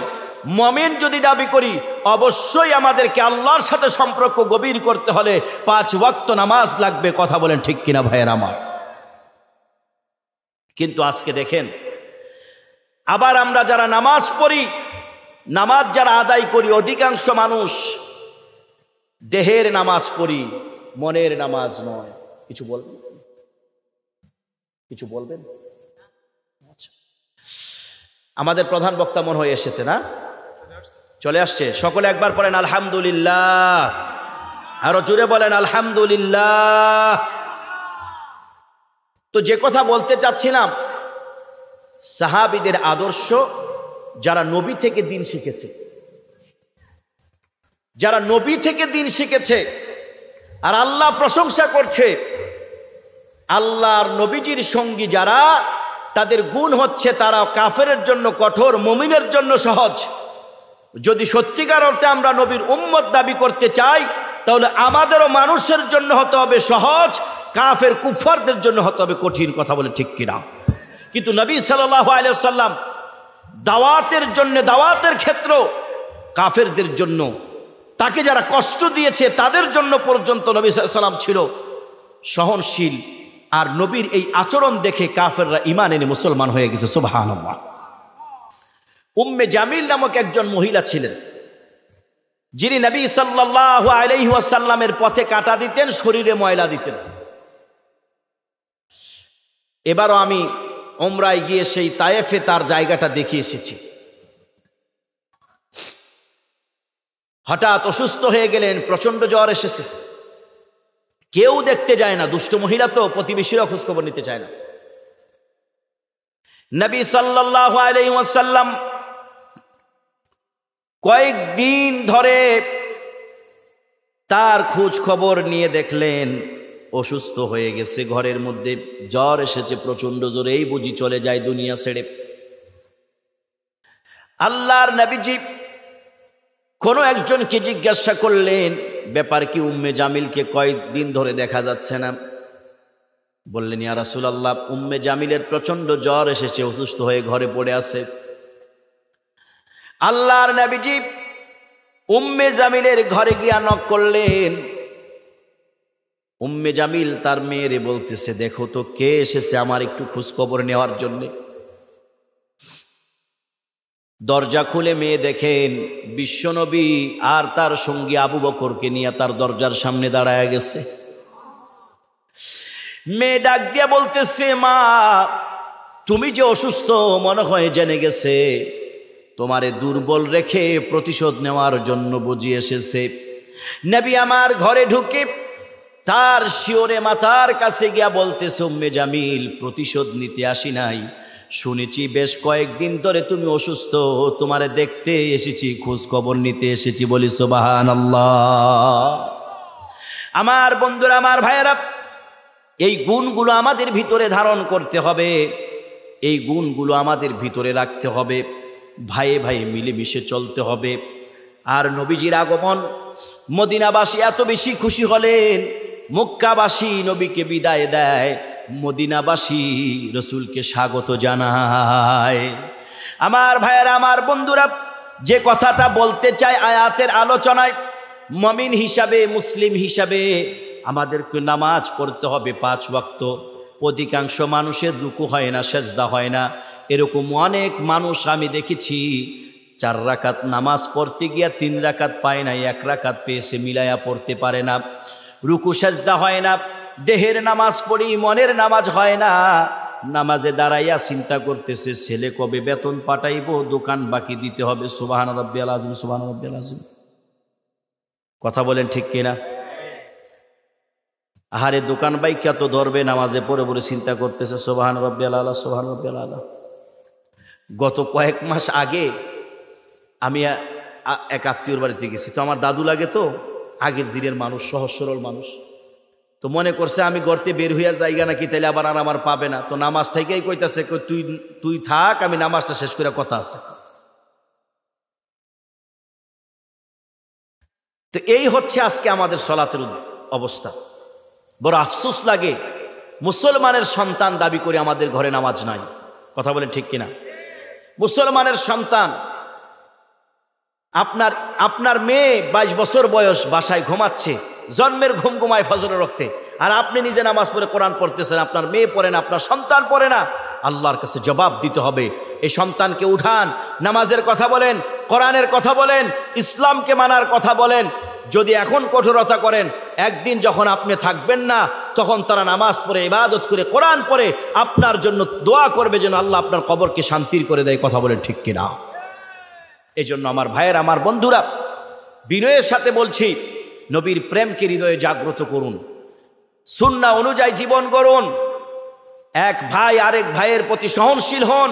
মুমিন যদি দাবি করি, অবশ্যই আমাদেরকে আল্লাহর সাথে সম্পর্ক গভীর করতে হলে 5 ওয়াক্ত নামাজ লাগবে। কথা বলেন ঠিক কিনা ভাইয়ের আমার? কিন্তু আজকে দেখেন, আবার আমরা যারা নামাজ পড়ি, নামাজ যারা আদায় করি, অধিকাংশ মানুষ দেহের নামাজ পড়ি, মনের নামাজ নয়। কিছু বলবেন? কিছু বলবেন? আচ্ছা, আমাদের প্রধান বক্তা মনে হয়ে এসেছে না? চলে আসছে। সকলে একবার পড়েন আলহামদুলিল্লাহ, আরো জোরে বলেন আলহামদুলিল্লাহ। তো যে কথা বলতে চাচ্ছিলাম, সাহাবীদের আদর্শ, যারা নবী থেকে দিন শিখেছে, যারা নবী থেকে দিন শিখেছে আর আল্লাহ প্রশংসা করছে, আল্লাহর নবীজির সঙ্গী যারা, তাদের গুণ হচ্ছে তারা কাফেরের জন্য কঠোর, মুমিনের জন্য সহজ। যদি সত্যিকার অর্থে আমরা নবীর উম্মত দাবি করতে চাই, তাহলে আমাদেরও মানুষের জন্য হতে হবে সহজ, কাফের কুফারদের জন্য হতে হবে কঠিন। কথা বলে ঠিক কিনা? কিন্তু নবী সাল্লাল্লাহু আলাইহি ওয়াসাল্লাম দাওয়াতের জন্য, দাওয়াতের ক্ষেত্র কাফেরদের জন্য, তাকে যারা কষ্ট দিয়েছে তাদের জন্য পর্যন্ত নবী সাল্লাল্লাহু আলাইহি ওয়াসাল্লাম ছিল সহনশীল। আর নবীর এই আচরণ দেখে কাফেররা ঈমান এনে মুসলমান হয়ে গেছে। সুবহানাল্লাহ। উম্মে জামিল নামক একজন মহিলা ছিলেন, যিনি নবী সাল্লাল্লাহু আলাইহি ওয়াসাল্লামের পথে কাঁটা দিতেন, শরীরে ময়লা দিতেন। এবারও আমি উমরায় গিয়ে সেই তায়েফে তার জায়গাটা দেখে এসেছি। হঠাৎ অসুস্থ হয়ে গেলেন, প্রচন্ড জ্বর এসেছে। কেউ দেখতে যায় না, দুষ্ট মহিলা তো, প্রতিবেশীরা খোঁজখবর নিতে চায় না। নবী সাল্লাল্লাহু আলাইহি ওয়াসাল্লাম কয়েকদিন ধরে তার খোঁজ খবর নিয়ে দেখলেন অসুস্থ হয়ে গেছে, ঘরের মধ্যে জ্বর এসেছে প্রচন্ড জোরে, এই বুঝি চলে যায় দুনিয়া ছেড়ে। আল্লাহর নবীজি কোনো একজনকে জিজ্ঞাসা করলেন, ব্যাপার কি, উম্মে জামিলকে কয়েকদিন ধরে দেখা যাচ্ছে না? বললেন, ইয়া রাসূলুল্লাহ, উম্মে জামিলের প্রচন্ড জ্বর এসেছে, অসুস্থ হয়ে ঘরে পড়ে আছে। আল্লাহর নবীজি উম্মে জামিলের ঘরে গিয়া নক করলেন। উম্মে জামিল তার মেয়েরে বলতেছে, দেখো তো কে এসেছে আমার একটু খোঁজ খবর নেওয়ার জন্য। দরজা খুলে মেয়ে দেখেন বিশ্বনবী আর তার সঙ্গী আবু বকরকে নিয়ে তার দরজার সামনে দাঁড়ায় গেছে। মেয়ে ডাক দিয়া বলতেছে, মা তুমি যে অসুস্থ মনে হয় জেনে গেছে, তোমারে দুর্বল রেখে প্রতিশোধ নেওয়ার জন্য বুঝি এসেছে। নবী আমার ঘরে ঢুকে তার শিওরে মাথার কাছে গিয়া বলতেছে, উম্মে জামিল, প্রতিশোধ নিতে আসি নাই, শুনেছি বেশ কয়েকদিন ধরে তুমি অসুস্থ, তোমারে দেখতে এসেছি, খোঁজ খবর নিতে এসেছি। বলি সুবহানাল্লাহ। আমার বন্ধুরা, আমার ভাইয়েরা, এই গুণগুলো আমাদের ভিতরে ধারণ করতে হবে, এই গুণগুলো আমাদের ভিতরে রাখতে হবে, ভাইয়ে ভাইয়ে মিলেমিশে চলতে হবে। আর নবীজির আগমন, মদিনাবাসী এত বেশি খুশি হলেন, মক্কাবাসী নবীকে বিদায় দেয়, মদিনাবাসী রসুলকে স্বাগত জানায়। আমার ভাইয়েরা, আমার বন্ধুরা, যে কথাটা বলতে চাই আয়াতের আলোচনায়, মুমিন হিসাবে, মুসলিম হিসাবে আমাদেরকে নামাজ পড়তে হবে 5 ওয়াক্ত। অধিকাংশ মানুষের রুকু হয় না, সেজদা হয় না। এরকম অনেক মানুষ আমি দেখেছি 4 রাকাত নামাজ পড়তে গিয়া 3 রাকাত পায় না, 1 রাকাত পেয়েছে, মিলায়া পড়তে পারে না। রুকু সেজদা হয় না, দেহের নামাজ পড়ি, মনের নামাজ হয় না। নামাজে দাঁড়াইয়া চিন্তা করতেছে ছেলে কবে বেতন পাঠাইব, দোকান বাকি দিতে হবে। সুবহান রাব্বিয়াল আযীম, সুবহান রাব্বিয়াল আযীম। কথা বলেন ঠিক কিনা? আহারে, দোকান বাইকা তো ধরবে, নামাজে পড়ে পড়ে চিন্তা করতেছে সুবহান রাব্বিয়াল আলা, সুবহান রাব্বিয়াল আলা। গত কয়েক মাস আগে আমি এক আত্মীয়র বাড়িতে গেছি, তো আমার দাদু লাগে, তো আগের দিনের মানুষ, সহজ সরল মানুষ, তো মনে করছে আমি গর্তে বের হইয়া জায়গা নাকি, তাইলে আবার আর আমার পাবে না। তো নামাজ থেকেই কইতাছে, তুই থাক, আমি নামাজটা শেষ করে কথা আছে। তো এই হচ্ছে আজকে আমাদের সলাতের অবস্থা। বড় আফসোস লাগে, মুসলমানের সন্তান দাবি করে আমাদের ঘরে নামাজ নাই। কথা বলেন ঠিক কিনা? মুসলমানের সন্তান, আপনার মেয়ে 22 বছর বয়স, বাসায় ঘুমাচ্ছে, জন্মের ঘুম ঘুমায় ফজরের রক্তে, আর আপনি নিজে নামাজ পড়ে কোরআন পড়তেছেন, আপনার মেয়ে পড়ে না, আপনার সন্তান পড়ে না। আল্লাহর কাছে জবাব দিতে হবে। এই সন্তানকে উঠান, নামাজের কথা বলেন, কোরআনের কথা বলেন, ইসলামকে মানার কথা বলেন। যদি এখন কঠোরতা করেন, একদিন যখন আপনি থাকবেন না, তখন তারা নামাজ পড়ে, ইবাদত করে, কোরআন পড়ে আপনার জন্য দোয়া করবে যেন আল্লাহ আপনার কবরকে শান্তির করে দেয়। কথা বলেন ঠিক কিনা? এই জন্য আমার ভাইয়ের, আমার বন্ধুরা, বিনয়ের সাথে বলছি, নবীর প্রেমকে হৃদয়ে জাগ্রত করুন, সুন্নাহ অনুযায়ী জীবন গড়ুন, এক ভাই আরেক ভাইয়ের প্রতি সহনশীল হন,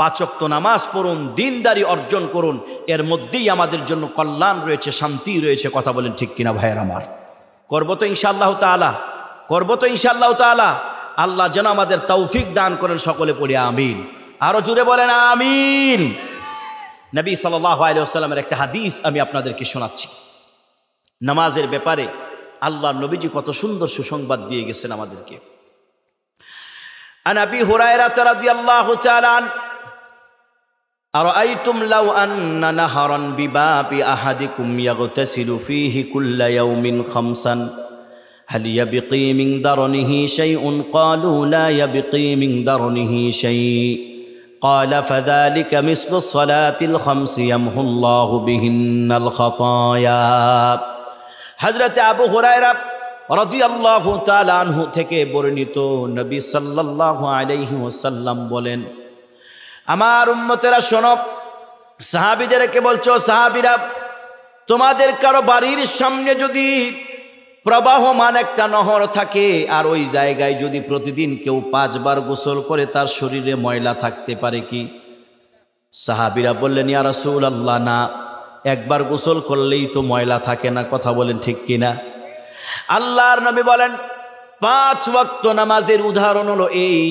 5 ওয়াক্ত নামাজ পড়ুন, দিনদারি অর্জন করুন। এর মধ্যেই আমাদের জন্য কল্যাণ রয়েছে, শান্তি রয়েছে। কথা বলেন ঠিক কিনা ভাইয়ের আমার? করবো তো ইনশাআল্লাহ তাআলা, করবো তো ইনশাআল্লাহ তাআলা। আল্লাহ যেন আমাদের তৌফিক দান করেন। সকলে পড়ি আমিন। আরো জুড়ে বলেন আমিন। নবী সাল্লাল্লাহু আলাইহি ওয়াসাল্লামের একটা হাদিস আমি আপনাদেরকে শোনাচ্ছি। নামাজের ব্যাপারে আল্লাহ নবীজি কত সুন্দর সুসংবাদ দিয়ে গেছেন আমাদেরকে। আন আবি হুরায়রা রাদিয়াল্লাহু তাআলা আন আরাআইতুম লাউ আন্না নাহারান বিবাবি আহাদিকুম ইয়াগতাসিলু ফীহি কুল্লা ইয়াউমিন খামসান হাল ইয়াবকি মিন দারনিহি শাইউন ক্বালু লা ইয়াবকি মিন দারনিহি শাই قال فذلك مثل الصلاة الخمس يمحو الله بهن الخطايا। হযরত আবু হুরায়রা রাদিয়াল্লাহু তাআলা আনহু থেকে বর্ণিত, নবী সাল্লাল্লাহু আলাইহি ওয়াসাল্লাম বলেন, আমার উম্মতেরা শোনো, সাহাবীদেরকে বলছো, সাহাবীরা, তোমাদের কারো বাড়ির সামনে যদি প্রবাহমান একটা নহর থাকে আর ওই জায়গায় যদি প্রতিদিন কেউ 5 বার গোসল করে, তার শরীরে ময়লা থাকতে পারে কি? সাহাবীরা বললেন, ইয়া রাসূলুল্লাহ, না, একবার গোসল করলেই তো ময়লা থাকে না। কথা বলেন ঠিক কিনা? আল্লাহর নবী বলেন, 5 ওয়াক্ত নামাজের উদাহরণ হলো এই,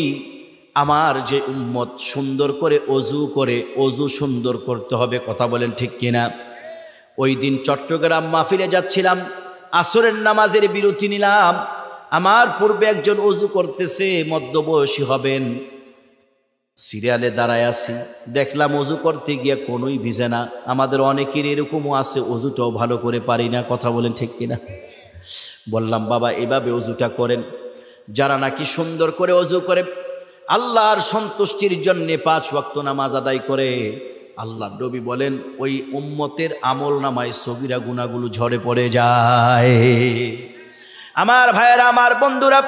আমার যে উম্মত সুন্দর করে অজু করে, অজু সুন্দর করতে হবে। কথা বলেন ঠিক কিনা? ওই দিন চট্টগ্রাম মাহফিলে যাচ্ছিলাম, আসরের নামাজের বিরতি নিলাম। আমার পূর্বে একজন অজু করতেছে, মধ্যবয়সী হবেন, সিরিয়ালে দাঁড়ায় আছি, দেখলাম অজু করতে গিয়ে কোনোই ভিজে না। আমাদের অনেকের এরকমও আছে, অজুটাও ভালো করে পারি না। কথা বলেন ঠিক কিনা? বললাম, বাবা, এভাবে অজুটা করেন। যারা নাকি সুন্দর করে অজু করে, আল্লাহর সন্তুষ্টির জন্য 5 ওয়াক্ত নামাজ আদায় করে, আল্লাহ নবী বলেন ওই উম্মতের আমল নামায় সগীরা গুনাহগুলো ঝরে পড়ে যায়। আমার ভাইয়েরা, আমার বন্ধুরা,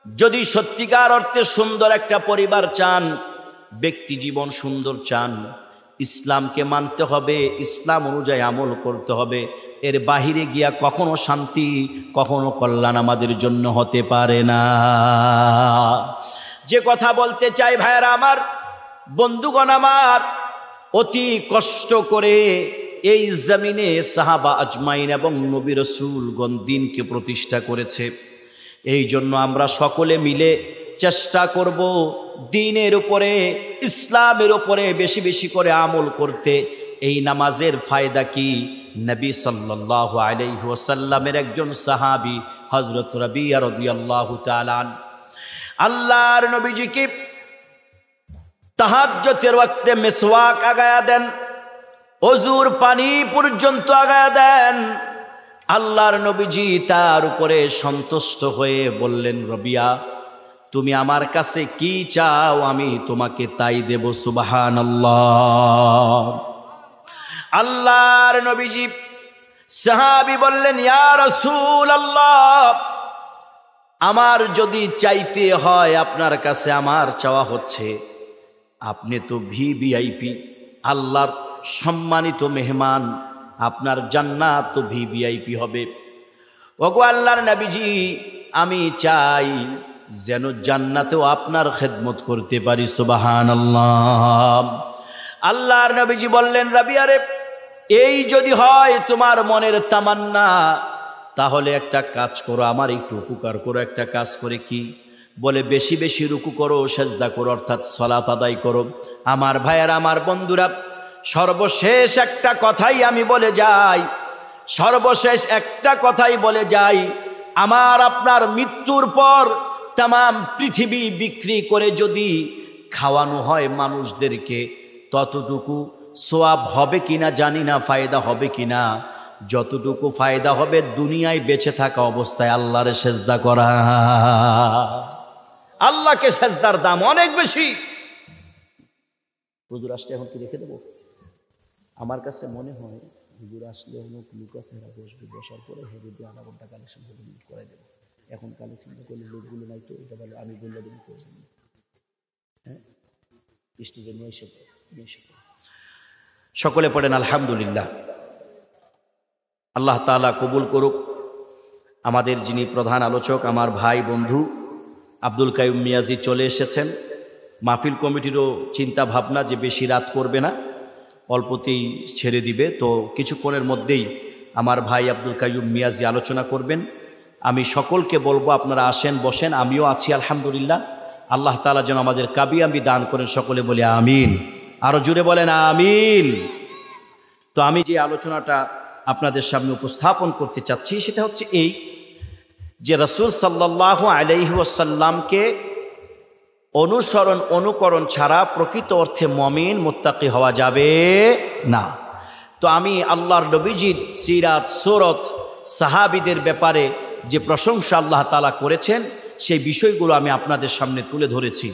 যদি সত্যিকার অর্থে সুন্দর একটা পরিবার চান, ব্যক্তি জীবন সুন্দর চান, ইসলামকে মানতে হবে, ইসলাম অনুযায়ী আমল করতে হবে। এর বাহিরে গিয়া কখনো শান্তি, কখনো কল্যাণ আমাদের জন্য হতে পারে না। যে কথা বলতে চাই ভাইয়েরা আমার, বন্ধুগণ আমার, অতি কষ্ট করে এই জমিনে সাহাবা আজমাইন এবং নবী রাসূলগণ দ্বীনকে প্রতিষ্ঠা করেছে। এই জন্য আমরা সকলে মিলে চেষ্টা করব দ্বীনের উপরে, ইসলামের উপরে বেশি বেশি করে আমল করতে। এই নামাজের ফায়দা কি? নবী সাল্লাল্লাহু আলাইহি ওয়াসাল্লামের একজন সাহাবী হযরত রাবিয়া রাদিয়াল্লাহু তাআলা আল্লাহর নবীজিকে তাহাজ্জুদের ওয়াক্তে মিসওয়াক আগায়া দেন, ওযুর পানি পর্যন্ত আগায়া দেন। আল্লাহর নবীজি তার উপরে সন্তুষ্ট হয়ে বললেন, রবিয়া, তুমি আমার কাছে কি চাও আমি তোমাকে তাই দেব। সুবহানাল্লাহ। আল্লাহর নবীজি, সাহাবী বললেন, ইয়া রাসূলুল্লাহ, আমার যদি চাইতে হয় আপনার কাছে, আমার চাওয়া হচ্ছে, আপনি তো ভিভিআইপি, আল্লাহর সম্মানিত মেহমান, আপনার জান্নাত তো ভিভিআইপি হবে। ওগো আল্লাহর নবীজি, আমি চাই যেন জান্নাতেও আপনার খেদমত করতে পারি। সুবহানাল্লাহ। আল্লাহর নবীজি বললেন, রাবিয়া রে, এই যদি হয় তোমার মনের তামান্না, তাহলে একটা কাজ করো, আমার একটু উপকার করো। একটা কাজ করে কি? বলে, বেশি বেশি রুকু করো, সেজদা করো, অর্থাৎ সালাত আদায় করো। আমার ভাইয়েরা, আমার বন্ধুরা, সর্বশেষ একটা কথাই আমি বলে যাই, সর্বশেষ একটা কথাই বলে যাই, আমার আপনার মৃত্যুর পর তামাম পৃথিবী বিক্রি করে যদি খাওয়ানো হয় মানুষদেরকে, ততটুকু সওয়াব হবে কিনা জানি না, ফায়দা হবে কিনা। যতটুকু ফায়দা হবে দুনিয়ায় বেঁচে থাকা অবস্থায় আল্লাহরে সেজদা করা। আল্লাহকে সেজদার দাম অনেক বেশি। হুজুর আসলে এখন কি রেখে দেবো? আমার কাছে মনে হয় হুজুর আসলে অনেক লোক আছে, এরা বসবে, বসার পরে হেঁটে দিয়ে আধা ঘন্টা কালেকশন করে দেবো। এখন কালেকশন করলে লোকগুলো নাই তো, এটা বলে আমি বললে দেবো করে দেবো। হ্যাঁ, স্টেজে নিয়ে এসে সকলে পড়েন আলহামদুলিল্লাহ। আল্লাহ তাআলা কবুল করুক। আমাদের যিনি প্রধান আলোচক, আমার ভাই বন্ধু আব্দুল কাইয়ুম মিয়াজি চলে এসেছেন। মাহফিল কমিটিরও চিন্তা ভাবনা যে বেশি রাত করবে না, অল্পতেই ছেড়ে দিবে। তো কিছুক্ষণের মধ্যেই আমার ভাই আব্দুল কাইয়ুম মিয়াজি আলোচনা করবেন। আমি সকলকে বলবো আপনারা আসেন, বসেন, আমিও আছি আলহামদুলিল্লাহ। আল্লাহ তাআলা যেন আমাদের কামিয়াবি দান করেন, সকলে বলি আমিন। আরো জোরে বলেন আমিন। তো আমি যে আলোচনাটা আপনাদের সামনে উপস্থাপন করতে চাচ্ছি সেটা হচ্ছে এই যে রাসূল সাল্লাল্লাহু আলাইহি ওয়াসাল্লামকে অনুকরণ ছাড়া প্রকৃত অর্থে মুমিন মুত্তাকি হওয়া যাবে না। তো আমি আল্লাহর নবীজির সিরাত, সুরত, সাহাবীদের ব্যাপারে যে প্রশংসা আল্লাহ তাআলা করেছেন সেই বিষয়গুলো আমি আপনাদের সামনে তুলে ধরেছি।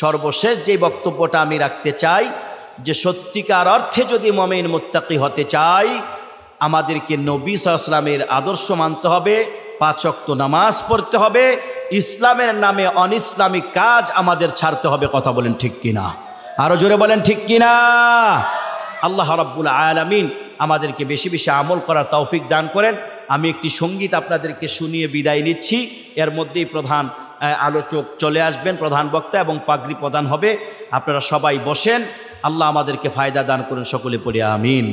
সর্বশেষ যে বক্তব্যটা আমি রাখতে চাই যে সত্যিকার অর্থে যদি মুমিন মুত্তাকি হতে চাই আমাদেরকে নবী সাল্লাল্লাহু আলাইহি ওয়াসাল্লামের আদর্শ মানতে হবে, 5 ওয়াক্ত নামাজ পড়তে হবে, ইসলামের নামে অনইসলামিক কাজ আমাদের ছাড়তে হবে। কথা বলেন ঠিক কিনা? আরো জোরে বলেন ঠিক কিনা? আল্লাহ রাব্বুল আলামিন আমাদেরকে বেশি বেশি আমল করার তৌফিক দান করেন। আমি একটি সঙ্গীত আপনাদেরকে শুনিয়ে বিদায় নিচ্ছি। এর মধ্যেই প্রধান আলোচক চলে আসবেন, প্রধান বক্তা, এবং পাগড়ি প্রদান হবে। আপনারা সবাই বসেন। আল্লাহ আমাদেরকে ফায়দা দান করেন, সকলে পড়ি আমিন।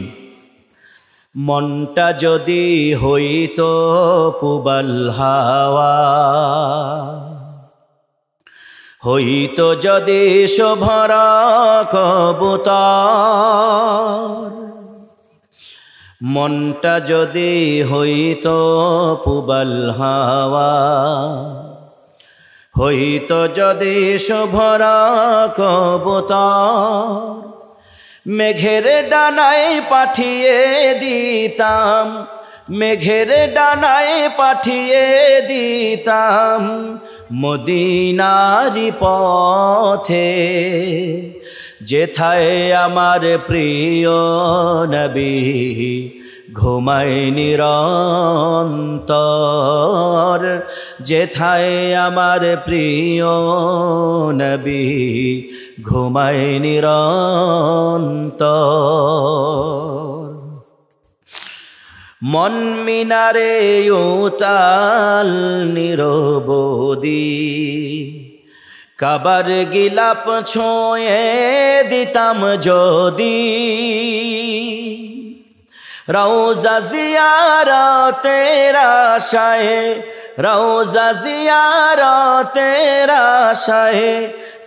মনটা যদি হইতো পুবাল হাওয়া, হইতো যদি শোভরা কবুতর, মনটা যদি হইতো পুবাল হাওয়া, হইতো যদি শোভরা কবুতর, মেঘের ডানায় পাঠিয়ে দিতাম, মেঘের ডানায় পাঠিয়ে দিতাম মদিনারি পথে, যেথায় আমার প্রিয় নবী ঘুমায় নিরন্তর, যেথায় আমার প্রিয় নবী ঘুমায় নিরন্তর। মন মিনারে উতাল নিরবধি, কাবার গিলাপ ছোঁয়ে দিতাম যদি, রওজা জিয়ারতের আশায়, রওজা জিয়ারতের আশায়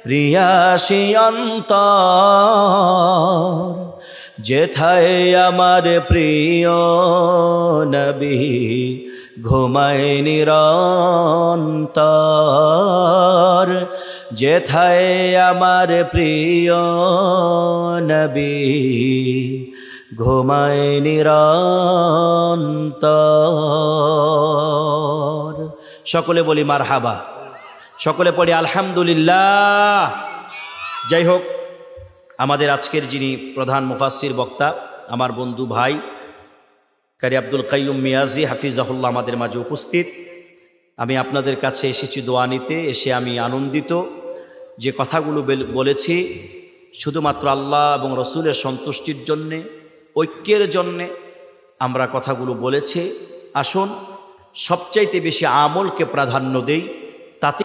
প্রিয়াসী অন্তর, যেথায় আমার প্রিয় নবী ঘুমায় নিরন্তর, যেথায় আমার প্রিয় নবী ঘুমায় নিরন্তর। সকলে বলি মারহাবা, সকলে পড়ি আলহামদুলিল্লাহ। যাই হোক, আমাদের আজকের যিনি প্রধান মুফাসসির বক্তা আমার বন্ধু ভাই কারি আব্দুল কাইয়ুম মিয়াজি হাফিজাহুল্লাহ আমাদের মাঝে উপস্থিত। আমি আপনাদের কাছে এসেছি দোয়া নিতে, এসে আমি আনন্দিত যে কথাগুলো বলেছি শুধুমাত্র আল্লাহ এবং রসুলের সন্তুষ্টির জন্যে, ঐক্যের জন্যে আমরা কথাগুলো বলেছি। আসুন সবচাইতে বেশি আমলকে প্রাধান্য দেই, তাতে